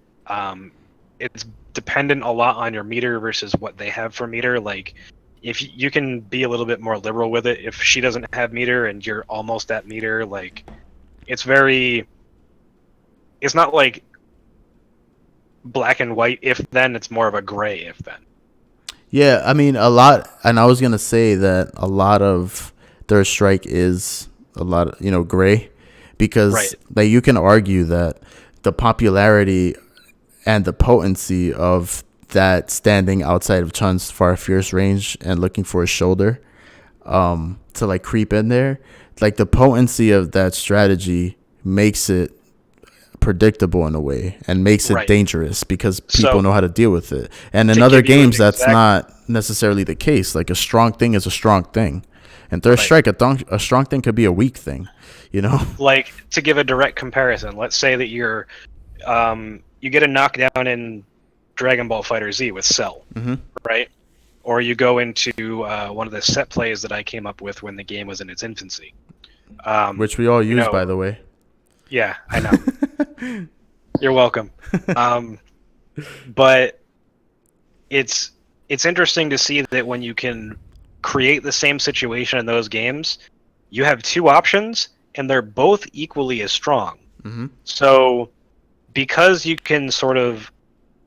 It's dependent a lot on your meter versus what they have for meter. Like, if you can be a little bit more liberal with it, if she doesn't have meter and you're almost at meter, like, it's not like black and white if then, it's more of a gray if then. Yeah, I mean, a lot, and I was going to say that a lot of Third Strike is a lot of, gray, because like you can argue that the popularity and the potency of that standing outside of Chun's far fierce range and looking for a shoulder to like creep in there, like the potency of that strategy makes it predictable in a way and makes it dangerous because people know how to deal with it. And in other games, that's not necessarily the case. Like, a strong thing is a strong thing. And Third Strike, a strong thing could be a weak thing, Like, to give a direct comparison, let's say that you get a knockdown in Dragon Ball Fighter Z with Cell, right? Or you go into one of the set plays that I came up with when the game was in its infancy. Which we all use, by the way. Yeah, I know. You're welcome. But it's interesting to see that when you can create the same situation in those games, you have two options, and they're both equally as strong. So because you can sort of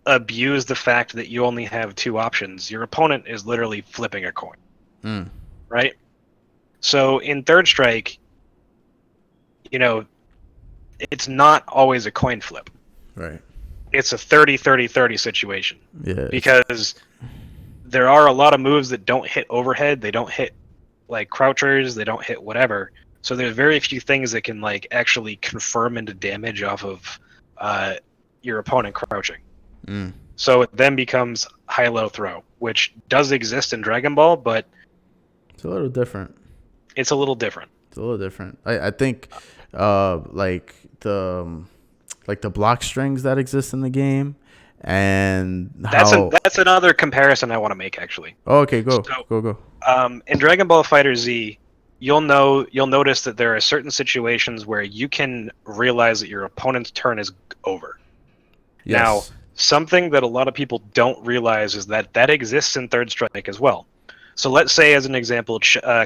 abuse the fact that you only have two options, your opponent is literally flipping a coin. Right? So in Third Strike, it's not always a coin flip. Right. It's a 30-30-30 situation. Yeah. Because there are a lot of moves that don't hit overhead, they don't hit like crouchers, they don't hit whatever. So there's very few things that can like actually confirm into damage off of your opponent crouching. So it then becomes high-low throw, which does exist in Dragon Ball, but it's a little different. It's a little different. I think like the block strings that exist in the game and how. That's another comparison I want to make actually. Oh, okay, go, So, go, go. in Dragon Ball Fighter Z, you'll notice that there are certain situations where you can realize that your opponent's turn is over. Now, Yes. something that a lot of people don't realize is that that exists in Third Strike as well. So let's say, as an example,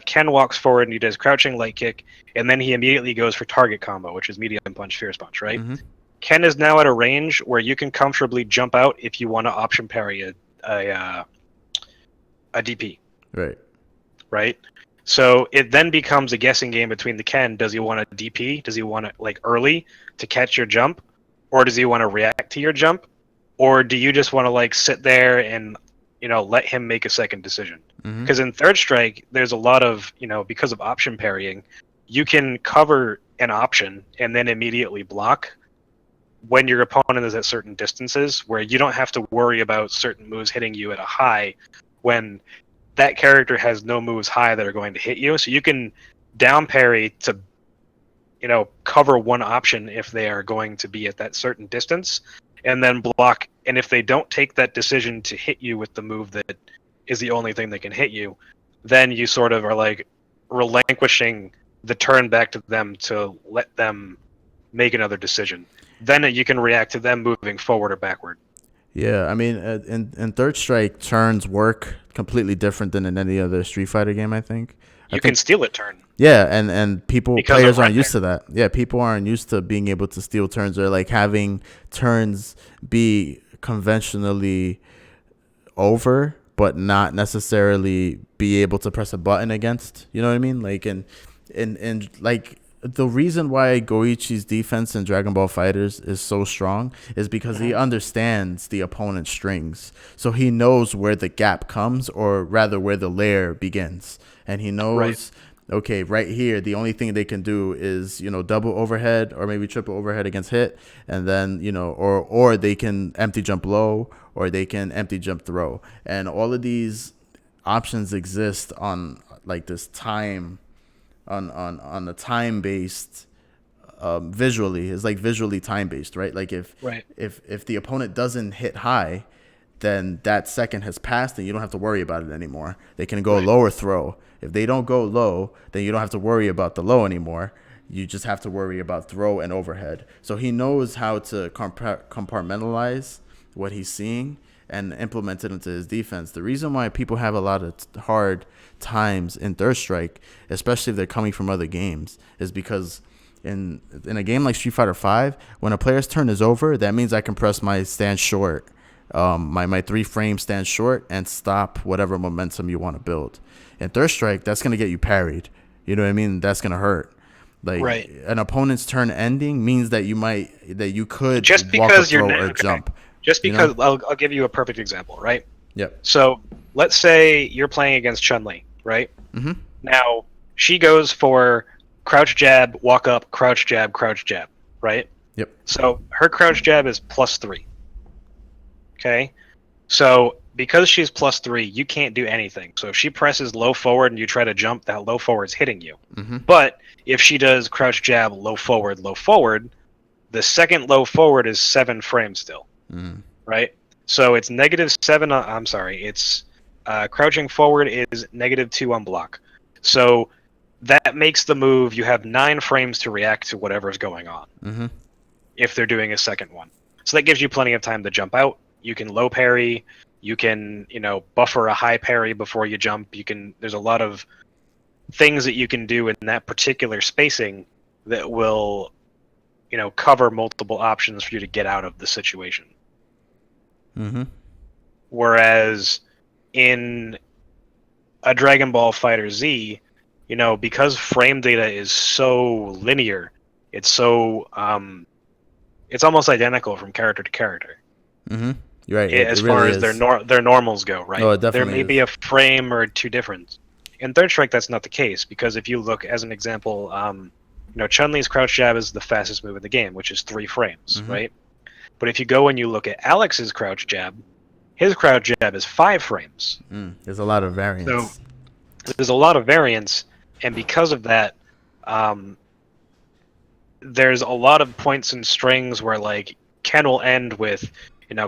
Ken walks forward and he does crouching light kick, and then he immediately goes for target combo, which is medium punch, fierce punch, right? Mm-hmm. Ken is now at a range where you can comfortably jump out if you want to option parry a DP, Right. right? So it then becomes a guessing game between the Ken. Does he want a DP? Does he want it like early to catch your jump? Or does he want to react to your jump? Or do you just want to like sit there and let him make a second decision? Mm-hmm. Because in Third Strike, there's a lot of because of option parrying, you can cover an option and then immediately block when your opponent is at certain distances, where you don't have to worry about certain moves hitting you at a high when that character has no moves high that are going to hit you. So you can down parry to cover one option if they are going to be at that certain distance, and then block. And if they don't take that decision to hit you with the move that is the only thing that can hit you, then you sort of are like relinquishing the turn back to them to let them make another decision. Then you can react to them moving forward or backward. Yeah, I mean, in Third Strike, turns work completely different than in any other Street Fighter game. I think. You can steal a turn. Yeah, and players aren't used to there. that. Yeah, people aren't used to being able to steal turns or like having turns be conventionally over, but not necessarily be able to press a button against. You know what I mean? Like and like the reason why Goichi's defense in Dragon Ball Fighters is so strong is because he understands the opponent's strings. So he knows where the gap comes, or rather where the layer begins. And he knows, Right. okay, right here, the only thing they can do is, double overhead or maybe triple overhead against hit. And then, or they can empty jump low, or they can empty jump throw. And all of these options exist on like this time, on the time based, visually is like visually time based, right? Like Right. if the opponent doesn't hit high, then that second has passed and you don't have to worry about it anymore. They can go Right. low or throw. If they don't go low, then you don't have to worry about the low anymore. You just have to worry about throw and overhead. So he knows how to compartmentalize what he's seeing and implement it into his defense. The reason why people have a lot of hard times in Third Strike, especially if they're coming from other games, is because in a game like Street Fighter V, when a player's turn is over, that means I can press my stand short, my 3-frame stand short, and stop whatever momentum you want to build. In Third Strike, that's gonna get you parried. You know what I mean? That's gonna hurt. Like Right. an opponent's turn ending means that you could Just walk a because you're throw or okay. jump. Just You know? because I'll give you a perfect example, right? Yep. So let's say you're playing against Chun-Li, right? Mm-hmm. Now she goes for crouch jab, walk up, crouch jab, right? Yep. So her crouch jab is +3. Okay? So because she's +3, you can't do anything. So if she presses low forward and you try to jump, that low forward's hitting you. Mm-hmm. But if she does crouch jab, low forward, the second low forward is 7 frames still. Mm-hmm. Right? So it's -7. I'm sorry. It's crouching forward is -2 on block. So that makes the move. You have 9 frames to react to whatever's going on. Mm-hmm. If they're doing a second one, so that gives you plenty of time to jump out. You can low parry. You can buffer a high parry before you jump. You can. There's a lot of things that you can do in that particular spacing that will cover multiple options for you to get out of the situation. Mm-hmm. Whereas in a Dragon Ball Fighter Z, because frame data is so linear, it's so it's almost identical from character to character. Mm-hmm. You're right. As it far really as is. their normals go, right? Oh, it There definitely may is. be a frame or two difference. In Third Strike, that's not the case, because if you look as an example, Chun-Li's crouch jab is the fastest move in the game, which is 3 frames, Mhm. right? But if you go and you look at Alex's crouch jab, his crouch jab is 5 frames. There's a lot of variance. So there's a lot of variance, and because of that, there's a lot of points and strings where like Ken will end with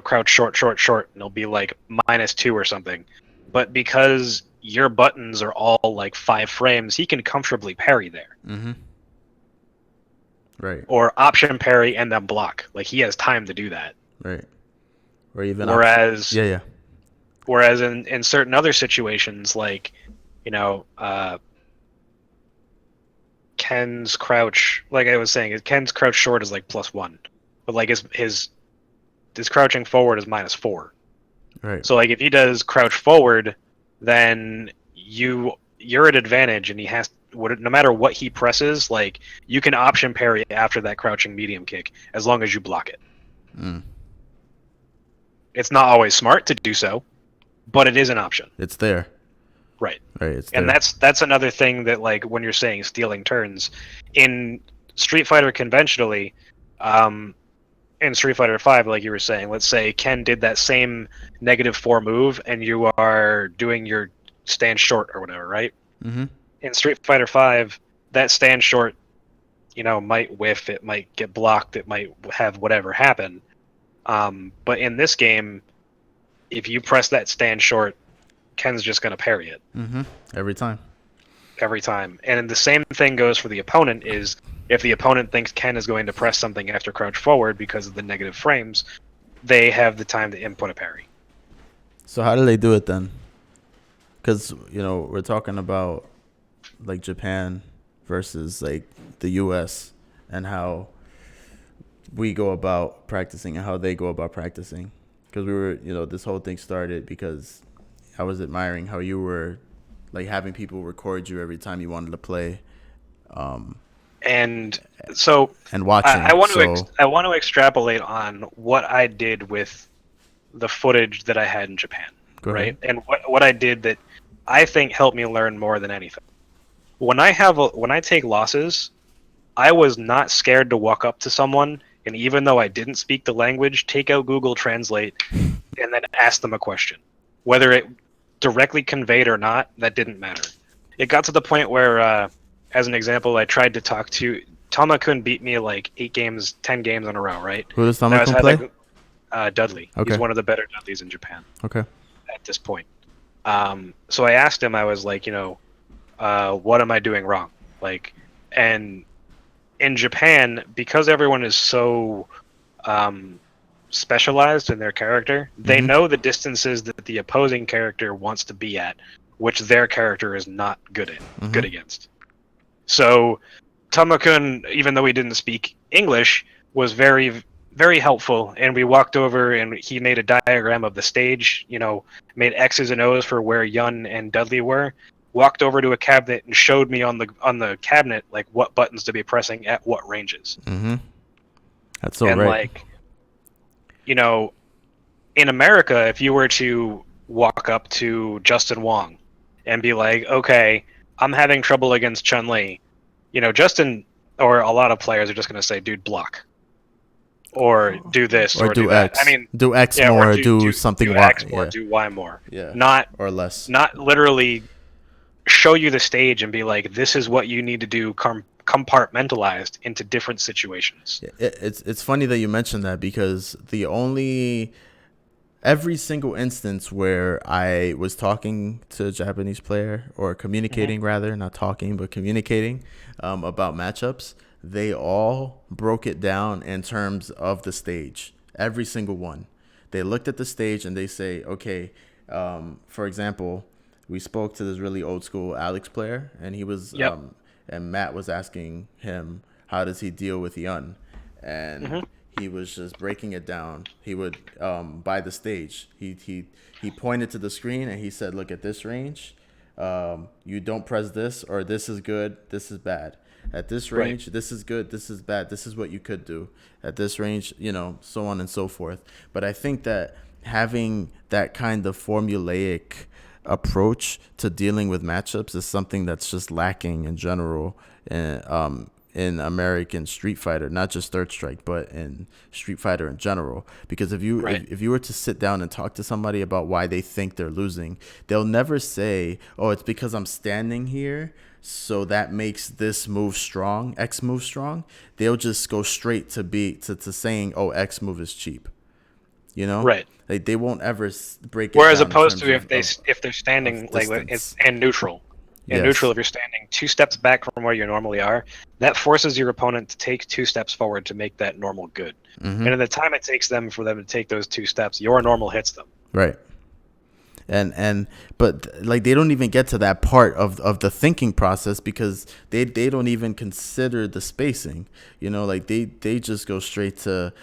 crouch short, short, short, and it'll be like -2 or something. But because your buttons are all like 5 frames, he can comfortably parry there. Mm-hmm. Right. Or option parry and then block. Like he has time to do that. Right. Or even Whereas yeah, yeah. whereas in certain other situations, like, Ken's crouch, like I was saying, Ken's crouch short is like +1. But like his crouching forward is -4. Right. So like if he does crouch forward, then you're at advantage, and he has no matter what he presses, like you can option parry after that crouching medium kick as long as you block it. Mm. It's not always smart to do so, but it is an option. It's there. Right. Right. It's And there. that's another thing that, like, when you're saying stealing turns in Street Fighter conventionally, in Street Fighter 5, like you were saying, let's say Ken did that same -4 move, and you are doing your stand short or whatever, right? Mm-hmm. In Street Fighter 5, that stand short, might whiff, it might get blocked, it might have whatever happen. But in this game, if you press that stand short, Ken's just going to parry it. Mm-hmm. Every time. Every time. And the same thing goes for the opponent, is if the opponent thinks Ken is going to press something after crouch forward because of the negative frames, they have the time to input a parry. So how do they do it then? Because, we're talking about like Japan versus like the US and how we go about practicing and how they go about practicing. Because we were, this whole thing started because I was admiring how you were like having people record you every time you wanted to play. And so and watching. I want to extrapolate on what I did with the footage that I had in Japan, right? And what I did that I think helped me learn more than anything. When I take losses, I was not scared to walk up to someone, and even though I didn't speak the language, take out Google Translate and then ask them a question. Whether it directly conveyed or not, that didn't matter. It got to the point where, as an example, I tried to talk to Tama-kun. Beat me like 8 games, 10 games in a row, right? Who does Tama-kun play? Dudley. Okay. He's one of the better Dudleys in Japan. Okay. At this point. So I asked him, I was like, what am I doing wrong? Like, and in Japan, because everyone is so specialized in their character, they know the distances that the opposing character wants to be at, which their character is not good against. So Tama-kun, even though he didn't speak English, was very, very helpful, and we walked over and he made a diagram of the stage, made X's and O's for where Yun and Dudley were, walked over to a cabinet and showed me on the cabinet like what buttons to be pressing at what ranges. That's so and right. Like, in America, if you were to walk up to Justin Wong and be like, okay, I'm having trouble against Chun-Li, Justin, or a lot of players are just going to say, dude, block. Or do this, or do X. that. I mean, do X more, or do something do Y. X more, do Y more. Yeah. Not or less. Not literally show you the stage and be like, this is what you need to do compartmentalized into different situations. It's funny that you mentioned that, because every single instance where I was talking to a Japanese player, or communicating rather, not talking, but communicating about matchups, they all broke it down in terms of the stage. Every single one. They looked at the stage and they say, okay, for example, we spoke to this really old school Alex player, and he was, and Matt was asking him, how does he deal with Yun? And he was just breaking it down. He would, by the stage, he pointed to the screen and he said, look at this range. You don't press this, or this is good, this is bad. At this range, this is good, this is bad, this is what you could do. At this range, so on and so forth. But I think that having that kind of formulaic approach to dealing with matchups is something that's just lacking in general in American Street Fighter, not just Third Strike, but in Street Fighter in general. Because if you if you were to sit down and talk to somebody about why they think they're losing, they'll never say, oh, it's because I'm standing here, so that makes this move strong, X move strong. They'll just go straight to saying, oh, X move is cheap. You know, Right. like they won't ever break it Whereas down in opposed terms to if they're of standing like distance. in neutral. In neutral, Yes. if you're standing 2 steps back from where you normally are, that forces your opponent to take 2 steps forward to make that normal good. Mm-hmm. And in the time it takes them for them to take those 2 steps, your normal hits them. Right. And but like they don't even get to that part of the thinking process because they don't even consider the spacing. You know, like they just go straight to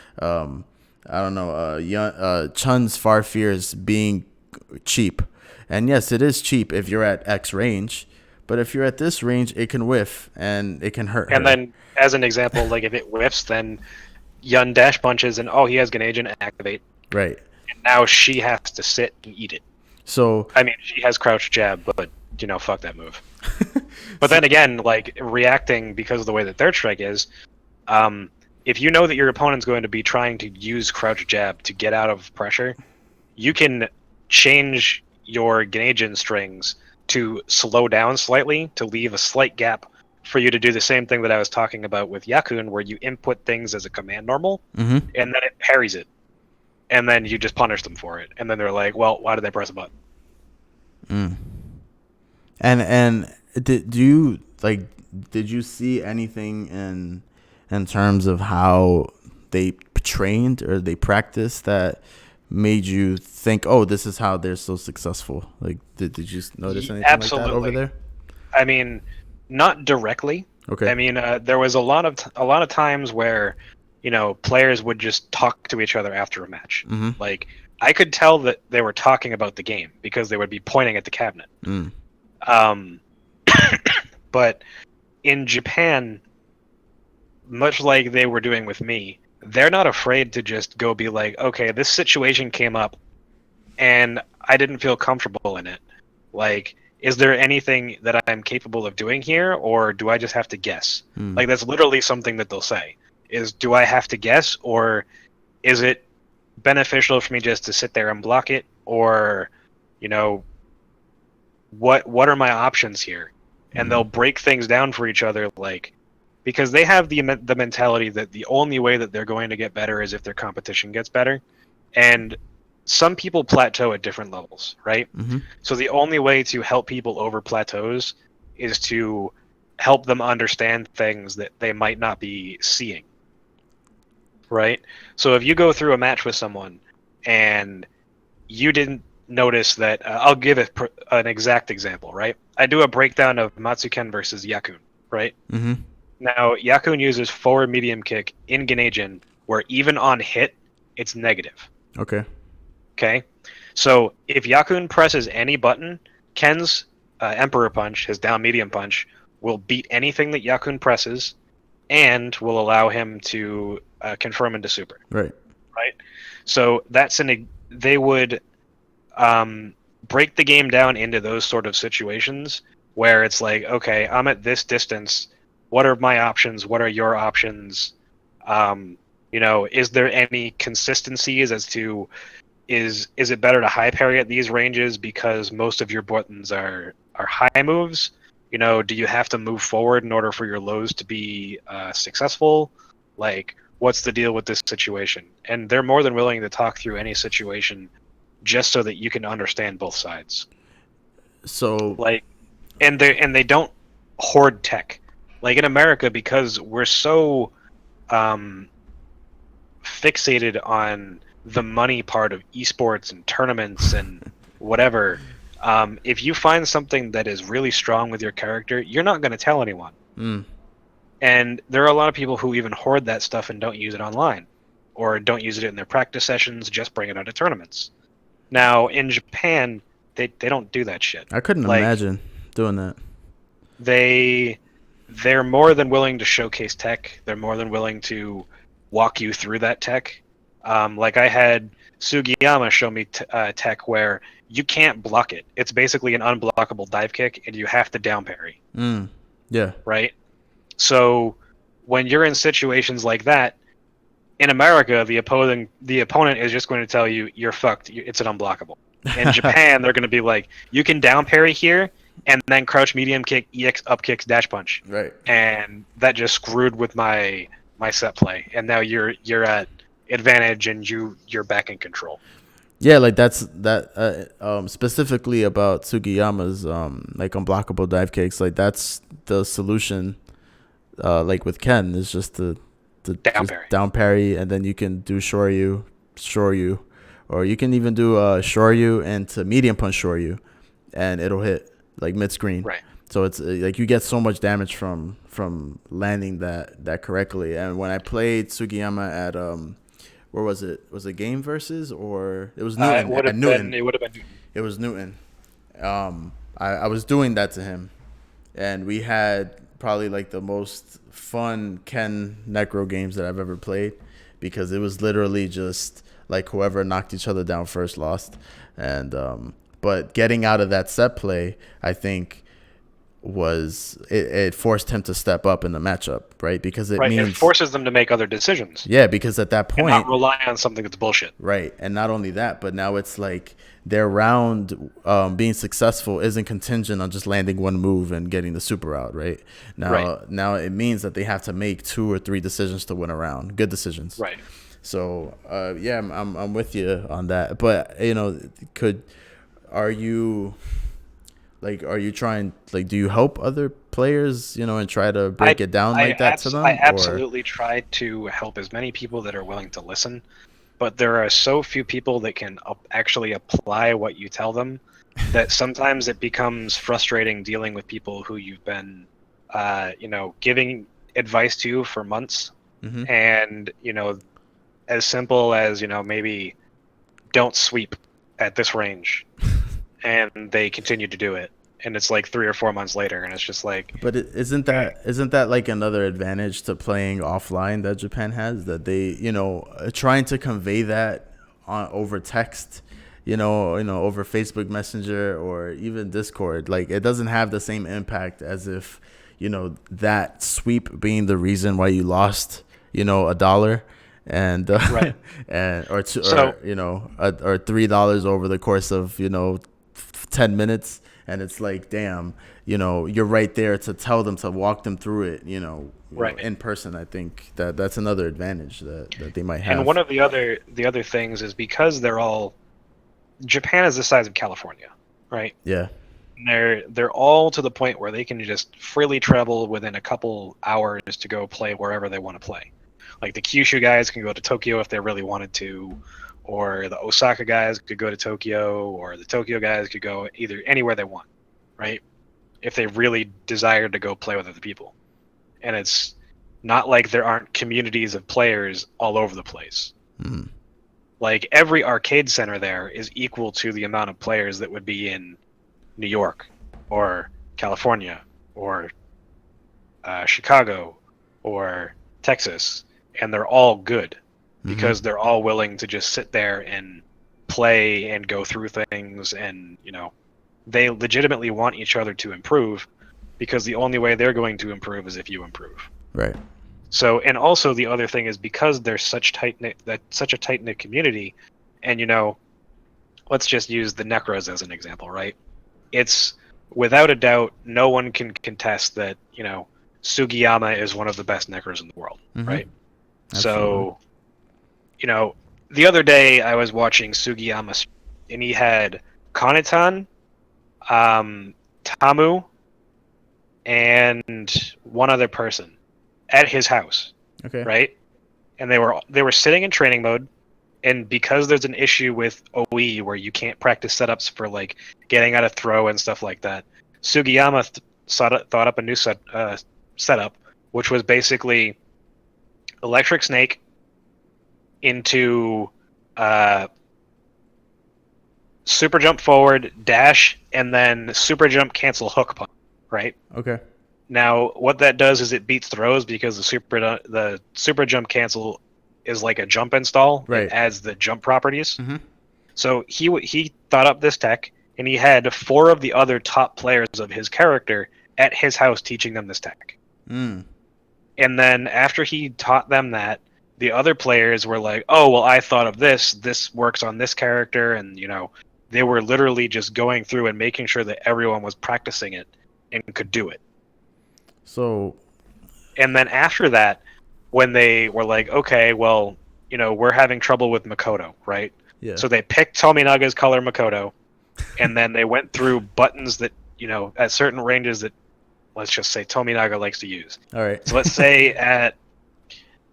I don't know, Chun's far fears being cheap. And yes, it is cheap if you're at X range, but if you're at this range, it can whiff and it can hurt And her. then, as an example, like if it whiffs, then Yun dash punches and oh, he has Ganagin activate. Right. And now she has to sit and eat it. So I mean, she has crouch jab, but fuck that move. But then again, like reacting because of the way that third strike is, if you know that your opponent's going to be trying to use crouch jab to get out of pressure, you can change your Ganagin strings to slow down slightly to leave a slight gap for you to do the same thing that I was talking about with Yakun, where you input things as a command normal, mm-hmm. and then it parries it. And then you just punish them for it. And then they're like, well, why did they press a button? And did you did you see anything in terms of how they trained or they practiced that made you think, oh, this is how they're so successful? Like, did you notice anything Absolutely. like that over there? I mean, not directly. Okay. I mean, there was a lot of times where, players would just talk to each other after a match. Mm-hmm. Like, I could tell that they were talking about the game because they would be pointing at the cabinet. Mm. But in Japan, much like they were doing with me, they're not afraid to just go be like, okay, this situation came up and I didn't feel comfortable in it. Like, is there anything that I'm capable of doing here, or do I just have to guess? Like, that's literally something that they'll say, is do I have to guess, or is it beneficial for me just to sit there and block it, or, what are my options here? And they'll break things down for each other, like, because they have the mentality that the only way that they're going to get better is if their competition gets better. And some people plateau at different levels, right? Mm-hmm. So the only way to help people over plateaus is to help them understand things that they might not be seeing, right? So if you go through a match with someone and you didn't notice that, I'll give an exact example, right? I do a breakdown of Matsuken versus Yakun, right? Mm-hmm. Now, Yakun uses forward medium kick in Ganagin, where even on hit, it's negative. Okay. Okay? So if Yakun presses any button, Ken's Emperor Punch, his down medium punch, will beat anything that Yakun presses and will allow him to confirm into super. Right. Right? So they would break the game down into those sort of situations where it's like, okay, I'm at this distance. What are my options? What are your options? Is there any consistencies as to is it better to high parry at these ranges because most of your buttons are high moves? Do you have to move forward in order for your lows to be successful? Like, what's the deal with this situation? And they're more than willing to talk through any situation just so that you can understand both sides. So, like, and they don't hoard tech. Like in America, because we're so fixated on the money part of esports and tournaments and whatever, if you find something that is really strong with your character, you're not going to tell anyone. And there are a lot of people who even hoard that stuff and don't use it online, or don't use it in their practice sessions, just bring it out to tournaments. Now, in Japan, they don't do that shit. I couldn't imagine doing that. They're more than willing to showcase tech. They're more than willing to walk you through that tech. Like I had Sugiyama show me tech where you can't block it. It's basically an unblockable dive kick, and you have to down parry. Yeah. Right? So when you're in situations like that, in America, the opponent is just going to tell you, you're fucked. It's an unblockable. In Japan, they're going to be like, you can down parry here, and then crouch medium kick, EX up kicks, dash punch. Right. And that just screwed with my set play. And now you're at advantage and you're back in control. Yeah, like that's specifically about Sugiyama's like unblockable dive kicks. Like that's the solution. Like with Ken, is just the Down just parry. down parry, and then you can do shoryu, or you can even do shoryu into medium punch shoryu, and it'll hit like mid screen. Right. So it's like you get so much damage from landing that correctly. And when I played Sugiyama at where was it? Was it Game Versus or it was Newton? At Newton. It would have been Newton. It was Newton. I was doing that to him, and we had probably like the most fun Ken Necro games that I've ever played, because it was literally just like whoever knocked each other down first lost. And but getting out of that set play, I think it forced him to step up in the matchup, right? Because it means it forces them to make other decisions. Yeah, because at that point, and not rely on something that's bullshit. Right, and not only that, but now it's like their round being successful isn't contingent on just landing one move and getting the super out, right? Now it means that they have to make 2 or 3 decisions to win a round, good decisions. Right. So yeah, I'm with you on that. But are you trying, like, do you help other players, and try to break it down like that to them? I absolutely try to help as many people that are willing to listen, but there are so few people that can actually apply what you tell them that sometimes it becomes frustrating dealing with people who you've been, giving advice to for months. Mm-hmm. And, as simple as, maybe don't sweep at this range. And they continue to do it, and it's like 3 or 4 months later, and it's just like. But isn't that like another advantage to playing offline that Japan has, that they trying to convey that over text, over Facebook Messenger or even Discord, like it doesn't have the same impact as if that sweep being the reason why you lost $1 and right. and or $3 over the course of 10 minutes, and it's like, damn, you're right there to tell them, to walk them through it, right. in person. I think that's another advantage that they might have. And one of the other things is, because Japan is the size of California, right? Yeah. They're all to the point where they can just freely travel within a couple hours to go play wherever they want to play. Like the Kyushu guys can go to Tokyo if they really wanted to, or the Osaka guys could go to Tokyo, or the Tokyo guys could go anywhere they want, right? If they really desired to go play with other people. And it's not like there aren't communities of players all over the place. Mm. Like every arcade center there is equal to the amount of players that would be in New York or California or Chicago or Texas, and they're all good. Because they're all willing to just sit there and play and go through things, and they legitimately want each other to improve, because the only way they're going to improve is if you improve. Right. So, and also the other thing is, because they're such a tight knit community, and let's just use the Necros as an example, right? It's without a doubt, no one can contest that Sugiyama is one of the best Necros in the world, right? Absolutely. So. The other day I was watching Sugiyama, and he had Kanetan, Tamu, and one other person at his house. Okay. Right? And they were sitting in training mode, and because there's an issue with OE where you can't practice setups for like getting out of throw and stuff like that, Sugiyama thought up a new setup, which was basically Electric Snake into super jump forward, dash, and then super jump cancel hook punch, right? Okay. Now, what that does is it beats throws, because the super jump cancel is like a jump install. Right. It adds the jump properties. Mm-hmm. So he thought up this tech, and he had 4 of the other top players of his character at his house teaching them this tech. Mm. And then after he taught them that, the other players were like, oh, well, I thought of this. This works on this character. And, they were literally just going through and making sure that everyone was practicing it and could do it. So. And then after that, when they were like, okay, well, we're having trouble with Makoto, right? Yeah. So they picked Tominaga's color Makoto, and then they went through buttons that, at certain ranges that, let's just say, Tominaga likes to use. All right. So let's say at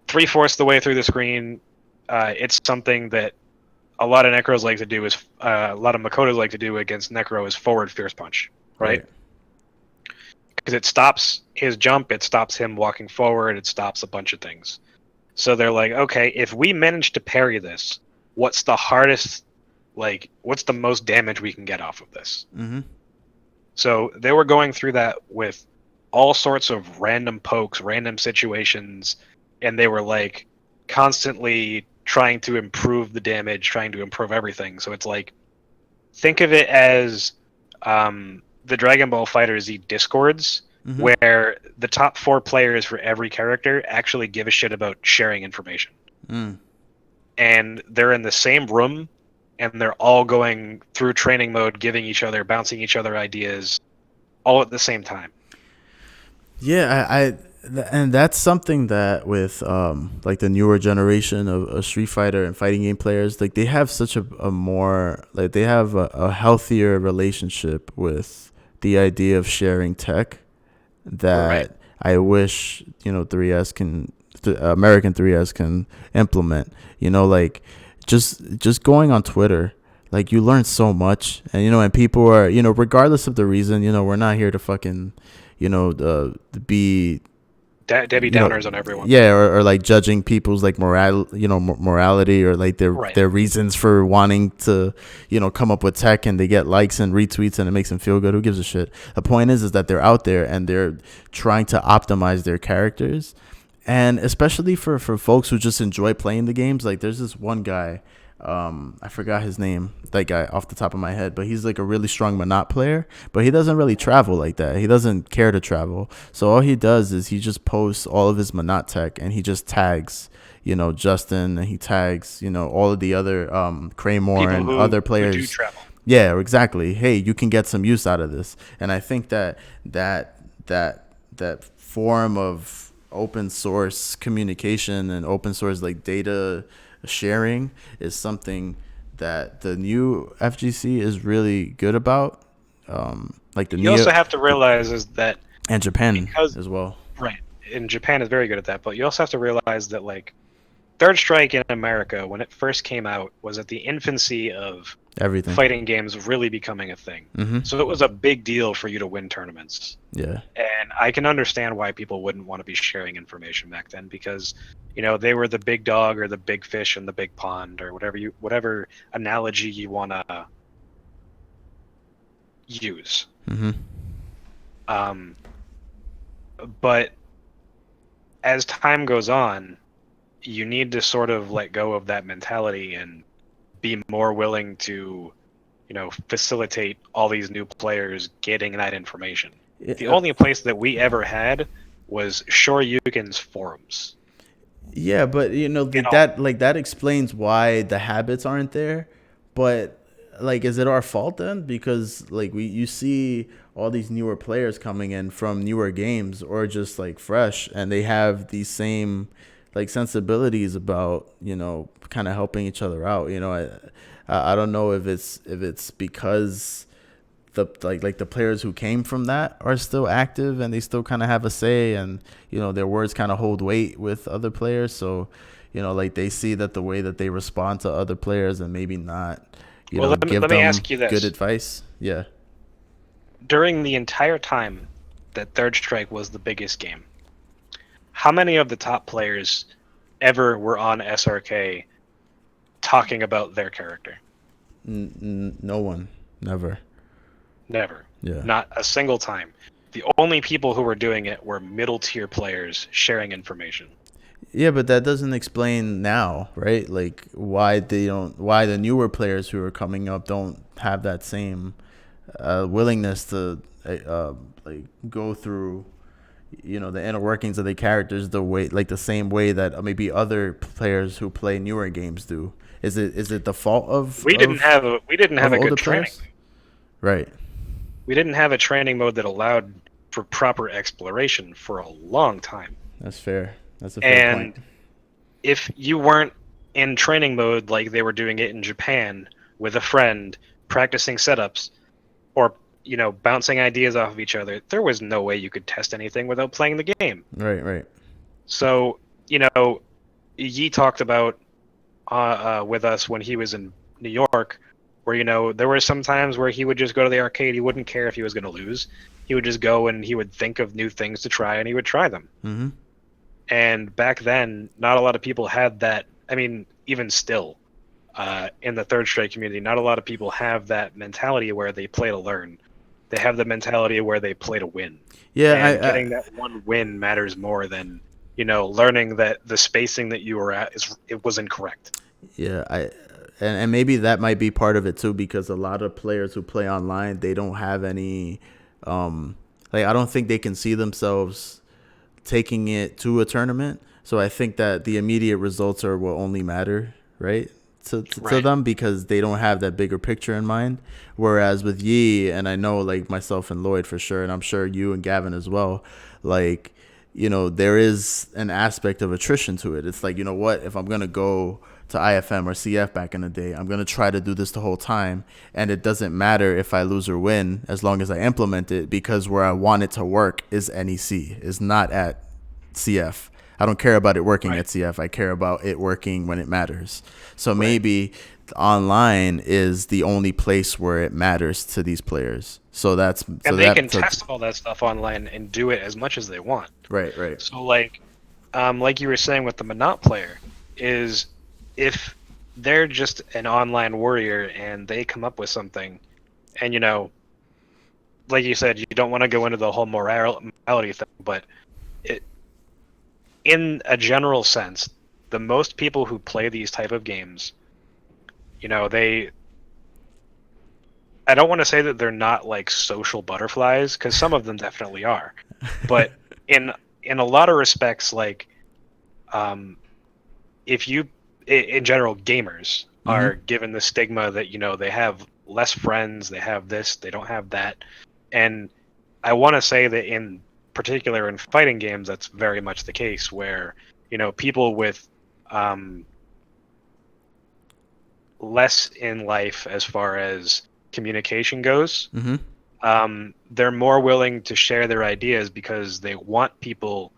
3/4 the way through the screen, it's something that a lot of Necros like to do is a lot of Makotos like to do against Necro is forward fierce punch, right? Because it stops his jump, it stops him walking forward, it stops a bunch of things. So they're like, okay, if we manage to parry this, what's the hardest, what's the most damage we can get off of this? Mm-hmm. So they were going through that with all sorts of random pokes, random situations, and they were like constantly trying to improve the damage, trying to improve everything. So it's like, think of it as the Dragon Ball FighterZ discords, Mm-hmm. where the top 4 players for every character actually give a shit about sharing information. Mm. And they're in the same room, and they're all going through training mode, bouncing each other ideas, all at the same time. Yeah, and that's something that with like the newer generation of Street Fighter and fighting game players, like they have such a more like they have a healthier relationship with the idea of sharing tech that Right. I wish 3S can American 3S can implement. Like just going on Twitter, like you learn so much, and and people are regardless of the reason, we're not here to fucking be Debbie Downers on everyone. yeah, or like judging people's like morality or like their reasons for wanting to come up with tech, and they get likes and retweets and it makes them feel good. Who gives a shit? The point is that they're out there and they're trying to optimize their characters, and especially for folks who just enjoy playing the games. Like there's this one guy, I forgot his name, that guy off the top of my head, but he's like a really strong Monat player, but he doesn't really travel like that. He doesn't care to travel. So all he does is he just posts all of his Monat tech, and he just tags, Justin, and he tags, all of the other, Kraymore and other players. Who do travel. Yeah, exactly. Hey, you can get some use out of this. And I think that form of open source communication and open source like data sharing is something that the new FGC is really good about. Like you also have to realize is that, and Japan as well. Right, and Japan is very good at that. But you also have to realize that like Third Strike in America, when it first came out, was at the infancy of everything fighting games really becoming a thing. Mm-hmm. So it was a big deal for you to win tournaments. Yeah, and I can understand why people wouldn't want to be sharing information back then, because they were the big dog or the big fish in the big pond, or whatever analogy you want to use. Mm-hmm. But as time goes on, you need to sort of let go of that mentality and be more willing to facilitate all these new players getting that information. The only place that we ever had was Shoryuken's forums. Yeah, but that explains why the habits aren't there. But like, is it our fault then? Because like you see all these newer players coming in from newer games or just like fresh, and they have these same like sensibilities about kind of helping each other out. I don't know if it's because the players who came from that are still active and they still kind of have a say, and their words kind of hold weight with other players. So like they see that the way that they respond to other players and maybe not give them ask you this. Good advice. Yeah. During the entire time that Third Strike was the biggest game, how many of the top players ever were on SRK talking about their character? No one. Never. Yeah. Not a single time. The only people who were doing it were middle tier players sharing information. Yeah, but that doesn't explain now, right? Like why the newer players who are coming up don't have that same willingness to like go through the inner workings of the characters the same way that maybe other players who play newer games do. Is it the fault of we didn't have a good training, right? We didn't have a training mode that allowed for proper exploration for a long time. That's fair. That's a fair point. If you weren't in training mode like they were doing it in Japan with a friend, practicing setups, or bouncing ideas off of each other, there was no way you could test anything without playing the game. Right. So, Yi talked about with us when he was in New York, where there were some times where he would just go to the arcade. He wouldn't care if he was going to lose. He would just go and he would think of new things to try, and he would try them. Mm-hmm. And back then, not a lot of people had that. I mean, even still, in the third strike community, not a lot of people have that mentality where they play to learn. They have the mentality where they play to win. Yeah, and getting that one win matters more than learning that the spacing that you were at was incorrect. Yeah, and maybe that might be part of it too, because a lot of players who play online, they don't have any I don't think they can see themselves taking it to a tournament. So I think that the immediate results are what only matter, right? To them, because they don't have that bigger picture in mind. Whereas with Yi, and I know like myself and Lloyd for sure, and I'm sure you and Gavin as well, like, there is an aspect of attrition to it. It's like, what, if I'm going to go to IFM or CF back in the day, I'm going to try to do this the whole time. And it doesn't matter if I lose or win as long as I implement it, because where I want it to work is NEC, is not at CF. I don't care about it working at CF. I care about it working when it matters. So maybe online is the only place where it matters to these players. They can test all that stuff online and do it as much as they want. Right. So like you were saying with the Monot player, is if they're just an online warrior and they come up with something, and like you said, you don't want to go into the whole morality thing, but in a general sense, the most people who play these type of games, I don't want to say that they're not like social butterflies, because some of them definitely are, but in a lot of respects, like if you in general, gamers are given the stigma that they have less friends, they have this, they don't have that, and I want to say that in particular in fighting games, that's very much the case, where people with less in life as far as communication goes, they're more willing to share their ideas because they want people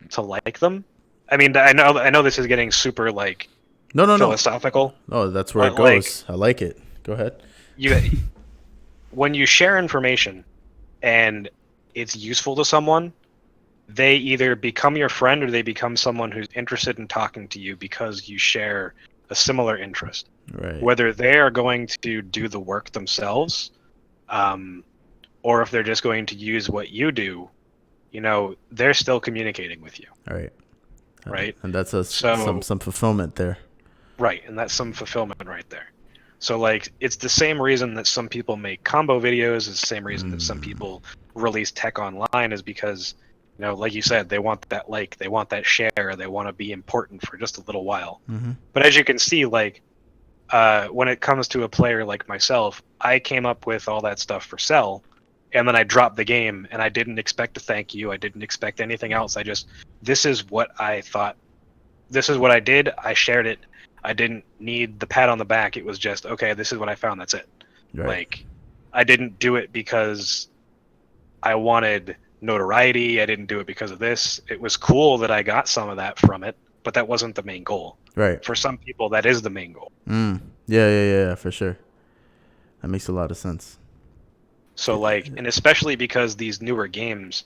to like them. I mean, I know this is getting super like philosophical. No, that's where it goes. I like it. Go ahead. When you share information and it's useful to someone, they either become your friend or they become someone who's interested in talking to you because you share a similar interest. Right. Whether they are going to do the work themselves, or if they're just going to use what you do, they're still communicating with you. All right. Right. And that's some fulfillment there. Right, and that's some fulfillment right there. So like, it's the same reason that some people make combo videos. It's the same reason that some people release tech online, is because, like you said, they want that like, they want that share, they want to be important for just a little while. But as you can see, like, when it comes to a player like myself, I came up with all that stuff for Cell, and then I dropped the game, and I didn't expect to thank you. I didn't expect anything else. This is what I thought. This is what I did. I shared it. I didn't need the pat on the back. It was just, okay, this is what I found. That's it. Right. Like, I didn't do it because I wanted notoriety. I didn't do it because of this. It was cool that I got some of that from it, but that wasn't the main goal. Right. For some people, that is the main goal. Yeah, for sure. That makes a lot of sense. So like, and especially because these newer games,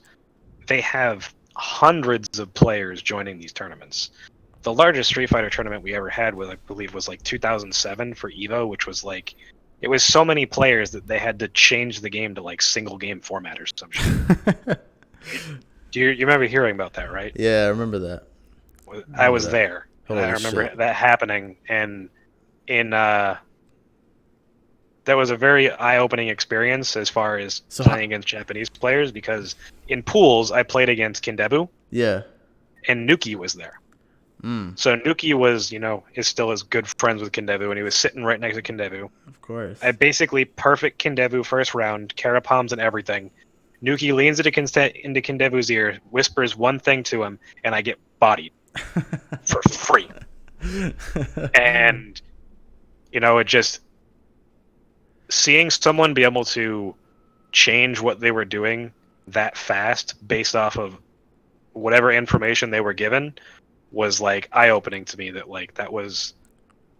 they have hundreds of players joining these tournaments. The largest Street Fighter tournament we ever had, I believe, was like 2007 for EVO, which was like, it was so many players that they had to change the game to like single game format or some shit. You remember hearing about that, right? Yeah, I remember that. I was there. Holy I remember shit. that happening, and that was a very eye-opening experience as far as playing against Japanese players, because in pools I played against Kindebu. Yeah. And Nuki was there. So Nuki was, is still as good friends with Kindebu, and he was sitting right next to Kindebu. Of course. I basically perfect Kindebu first round, Carapoms and everything. Nuki leans into Kindebu's ear, whispers one thing to him, and I get bodied for free. And it just seeing someone be able to change what they were doing that fast based off of whatever information they were given was like eye-opening to me. That like that was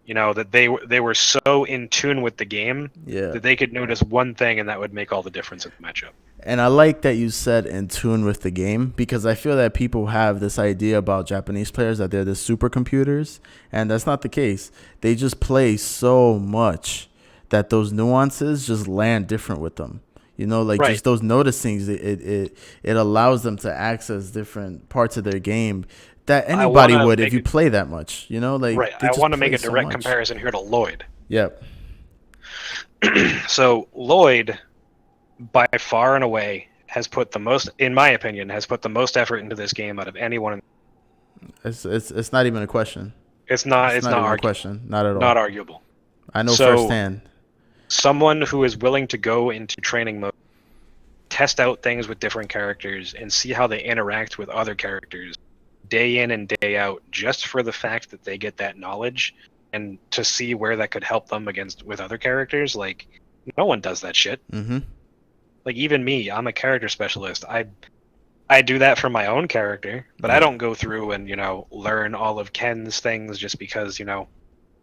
that they were so in tune with the game Yeah. that they could notice one thing and that would make all the difference in the matchup. And I like that you said in tune with the game, because I feel that people have this idea about Japanese players that they're the supercomputers, and that's not the case. They just play so much that those nuances just land different with them. Like Right. just those noticings, it allows them to access different parts of their game that I anybody want to would if make you it play that much. Like right. they I just want to make play a so direct much. comparison here to Lloyd. Yep. So Lloyd, by far and away, has put the most, in my opinion, has put the most effort into this game out of anyone. It's not even a question. It's not. It's It's not not even a arguable. question. Not at all. Not arguable. I know So firsthand. someone who is willing to go into training mode, test out things with different characters, and see how they interact with other characters day in and day out, just for the fact that they get that knowledge and to see where that could help them with other characters. Like, no one does that shit. Mm-hmm. Like, even me, I'm a character specialist. I do that for my own character, but I Yeah. don't go through and learn all of Ken's things just because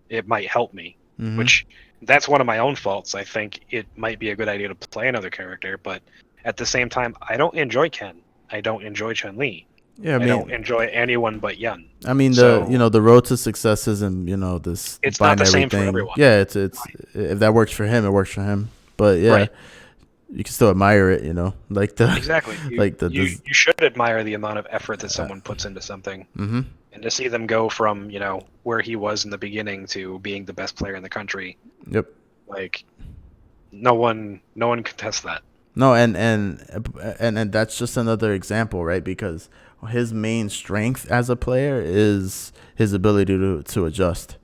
it might help me. Mm-hmm. Which, that's one of my own faults. I think it might be a good idea to play another character, but at the same time, I don't enjoy Ken. I don't enjoy Chun-Li. Yeah, I don't enjoy anyone but Yun. I mean So the road to success isn't this it's not the binary same for thing. everyone. Yeah, it's if that works for him, it works for him. But yeah, Right. you can still admire it. Like the Exactly. like the You should admire the amount of effort that someone puts into something. Mm-hmm. And to see them go from, where he was in the beginning to being the best player in the country, Yep. like no one contests that. No, and that's just another example, right? Because his main strength as a player is his ability to adjust.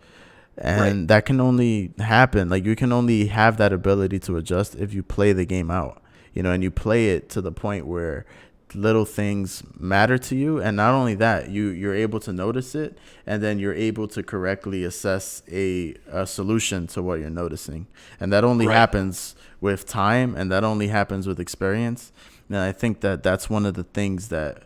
And that can only happen, like you can only have that ability to adjust if you play the game out, and you play it to the point where little things matter to you. And not only that, you're able to notice it, and then you're able to correctly assess a solution to what you're noticing. And that only happens with time, and that only happens with experience. And I think that that's one of the things that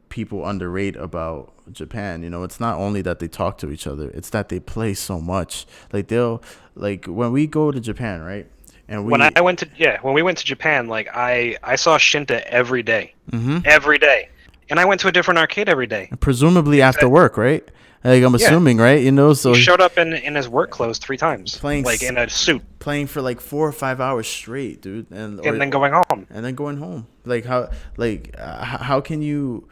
people underrate about Japan. It's not only that they talk to each other, it's that they play so much. Like when we go to Japan, right? And when we went to Japan, like I saw Shinta every day. Mm-hmm. Every day. And I went to a different arcade every day. Presumably after work, right? Like I'm assuming, right? So he showed up in his work clothes 3 times, playing like in a suit, playing for like 4 or 5 hours straight, dude, and then going home. And then going home. Like how can you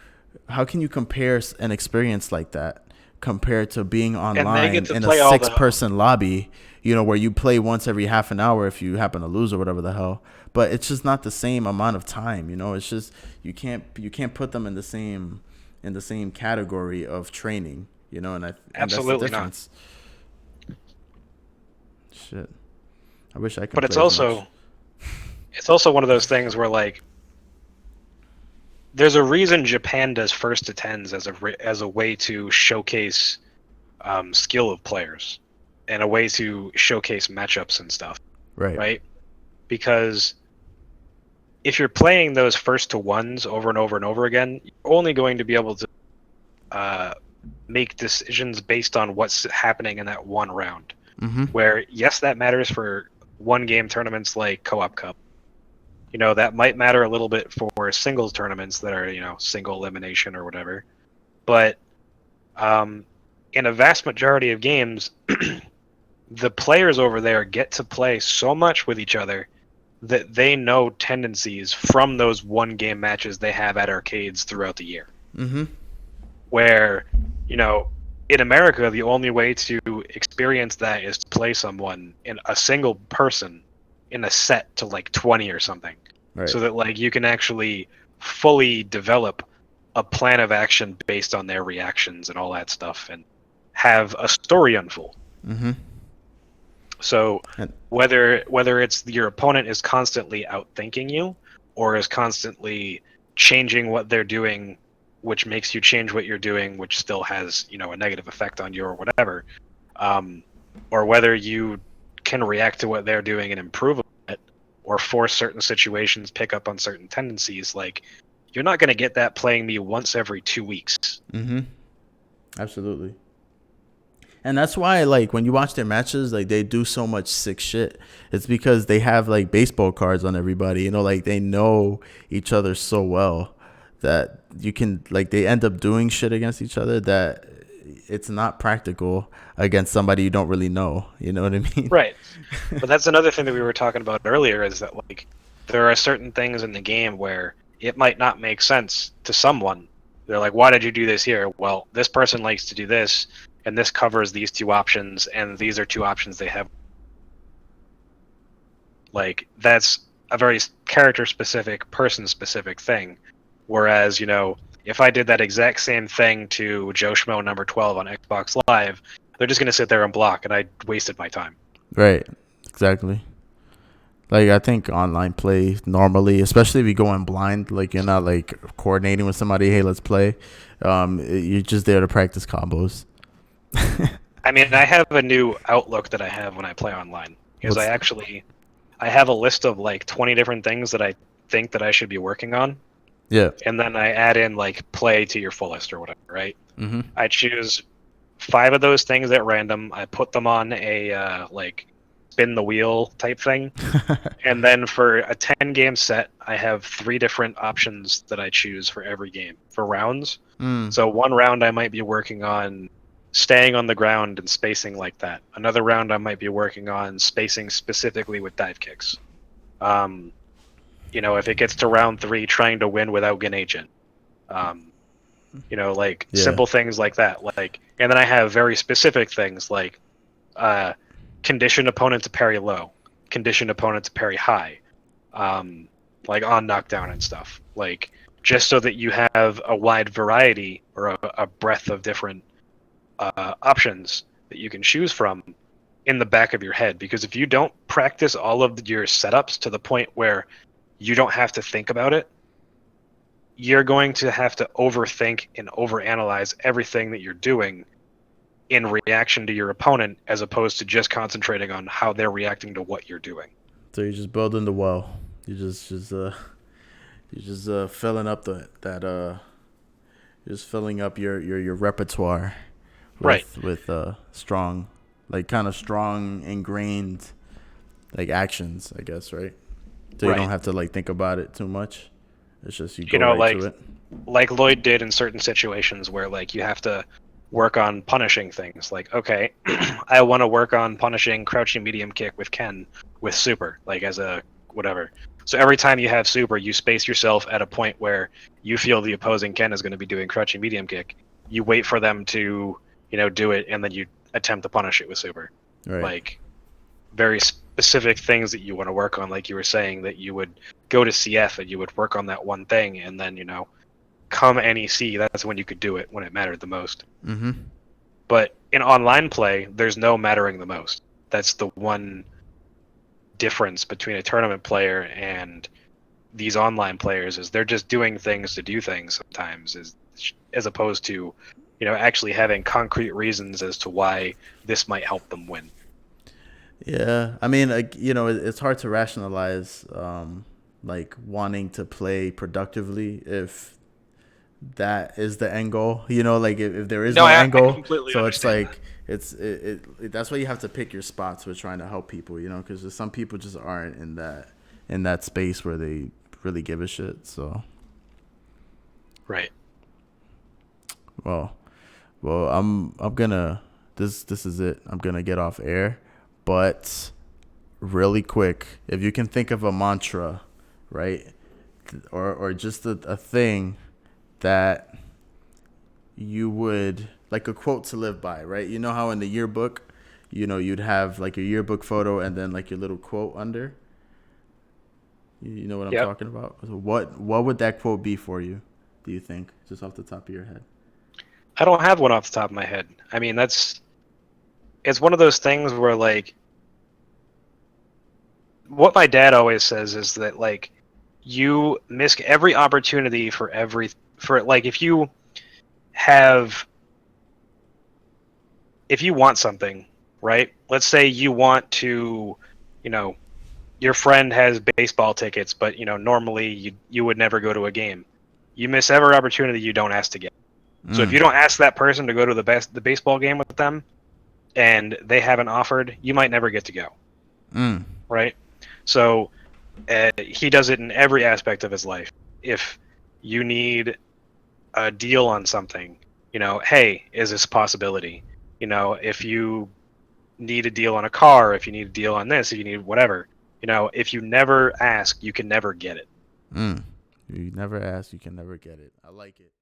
compare an experience like that compared to being online in a 6-person lobby, where you play once every half an hour if you happen to lose or whatever the hell. But it's just not the same amount of time. It's just you can't put them in the same category of training. And Absolutely that's the difference. Shit, I wish I could. But it's also one of those things where like there's a reason Japan does first to tens as a way to showcase skill of players and a way to showcase matchups and stuff. Right? Because if you're playing those first to ones over and over and over again, you're only going to be able to make decisions based on what's happening in that one round. Mm-hmm. Where, yes, that matters for one-game tournaments like Co-op Cup. That might matter a little bit for singles tournaments that are, single elimination or whatever. But in a vast majority of games, the players over there get to play so much with each other that they know tendencies from those one-game matches they have at arcades throughout the year. Mm-hmm. Where, in America, the only way to experience that is to play someone in a single person in a set to like 20 or something. Right. So that like you can actually fully develop a plan of action based on their reactions and all that stuff and have a story unfold. Mm-hmm. So whether it's your opponent is constantly outthinking you or is constantly changing what they're doing which makes you change what you're doing, which still has, you know, a negative effect on you or whatever, or whether you can react to what they're doing and improve it, or force certain situations, pick up on certain tendencies. Like, you're not going to get that playing me once every 2 weeks. Mm-hmm. Absolutely. And that's why, like, when you watch their matches, like, they do so much sick shit. It's because they have, like, baseball cards on everybody. You know, like, they know each other so well that you can, like, they end up doing shit against each other that it's not practical against somebody you don't really know. You know what I mean? Right. But that's another thing that we were talking about earlier, is that, like, there are certain things in the game where it might not make sense to someone. They're like, why did you do this here? Well, this person likes to do this, and this covers these two options, and these are two options they have. Like, that's a very character-specific, person-specific thing. Whereas, you know, if I did that exact same thing to Joe Schmo number 12 on Xbox Live, they're just going to sit there and block, and I wasted my time. Right. Exactly. Like, I think online play normally, especially if you go in blind, like, you're not, like, coordinating with somebody, hey, let's play. You're just there to practice combos. I mean, I have a new outlook that I have when I play online. Because I have a list of, like, 20 different things that I think that I should be working on. Yeah. And then I add in, like, play to your fullest or whatever, right? Mm-hmm. I choose 5 of those things at random. I put them on a, like, spin the wheel type thing. And then for a 10-game set, I have 3 different options that I choose for every game for rounds. So one round I might be working on staying on the ground and spacing like that. Another round I might be working on spacing specifically with dive kicks. You know, if it gets to round 3, trying to win without Gen Agent. You know, like, simple things like that. Like, and then I have very specific things like condition opponent to parry low, condition opponent to parry high, like on knockdown and stuff. Like, just so that you have a wide variety or a breadth of different options that you can choose from in the back of your head. Because if you don't practice all of your setups to the point where you don't have to think about it, you're going to have to overthink and overanalyze everything that you're doing in reaction to your opponent, as opposed to just concentrating on how they're reacting to what you're doing. So you're just building the well. You're just filling up you're just filling up your repertoire with strong, like, kind of strong ingrained, like, actions, I guess, right? So you don't have to, like, think about it too much. It's just you go right to it. Like Lloyd did in certain situations where, like, you have to work on punishing things. Like, okay, I want to work on punishing crouching medium kick with Ken with super, like, as a whatever. So every time you have super, you space yourself at a point where you feel the opposing Ken is going to be doing crouching medium kick. You wait for them to, you know, do it, and then you attempt to punish it with super. Right. Like, very specific things that you want to work on, like you were saying, that you would go to CF and you would work on that one thing, and then, you know, come NEC, that's when you could do it, when it mattered the most. Mm-hmm. But in online play, there's no mattering the most. That's the one difference between a tournament player and these online players, is they're just doing things to do things sometimes, as opposed to, you know, actually having concrete reasons as to why this might help them win. Yeah, I mean, like, you know, it's hard to rationalize, like, wanting to play productively if that is the end goal. You know, like, if there is no end goal, so it's like that's why you have to pick your spots with trying to help people. You know, because some people just aren't in that space where they really give a shit. So, right. Well, I'm gonna this is it. I'm gonna get off air. But really quick, if you can think of a mantra, right, or just a thing that you would, like, a quote to live by, right? You know how in the yearbook, you know, you'd have, like, your yearbook photo and then, like, your little quote under? You know what I'm talking about? So what would that quote be for you, do you think, just off the top of your head? I don't have one off the top of my head. I mean, it's one of those things where, like, what my dad always says is that, like, you miss every opportunity for for like if you want something, right? Let's say you want to, you know, your friend has baseball tickets, but normally you would never go to a game. You miss every opportunity you don't ask to get. So if you don't ask that person to go to the baseball game with them, and they haven't offered, you might never get to go. Right? So he does it in every aspect of his life. If you need a deal on something, hey, is this a possibility? If you need a deal on a car, if you need a deal on this, if you need whatever, if you never ask, you can never get it. You never ask, you can never get it. I like it.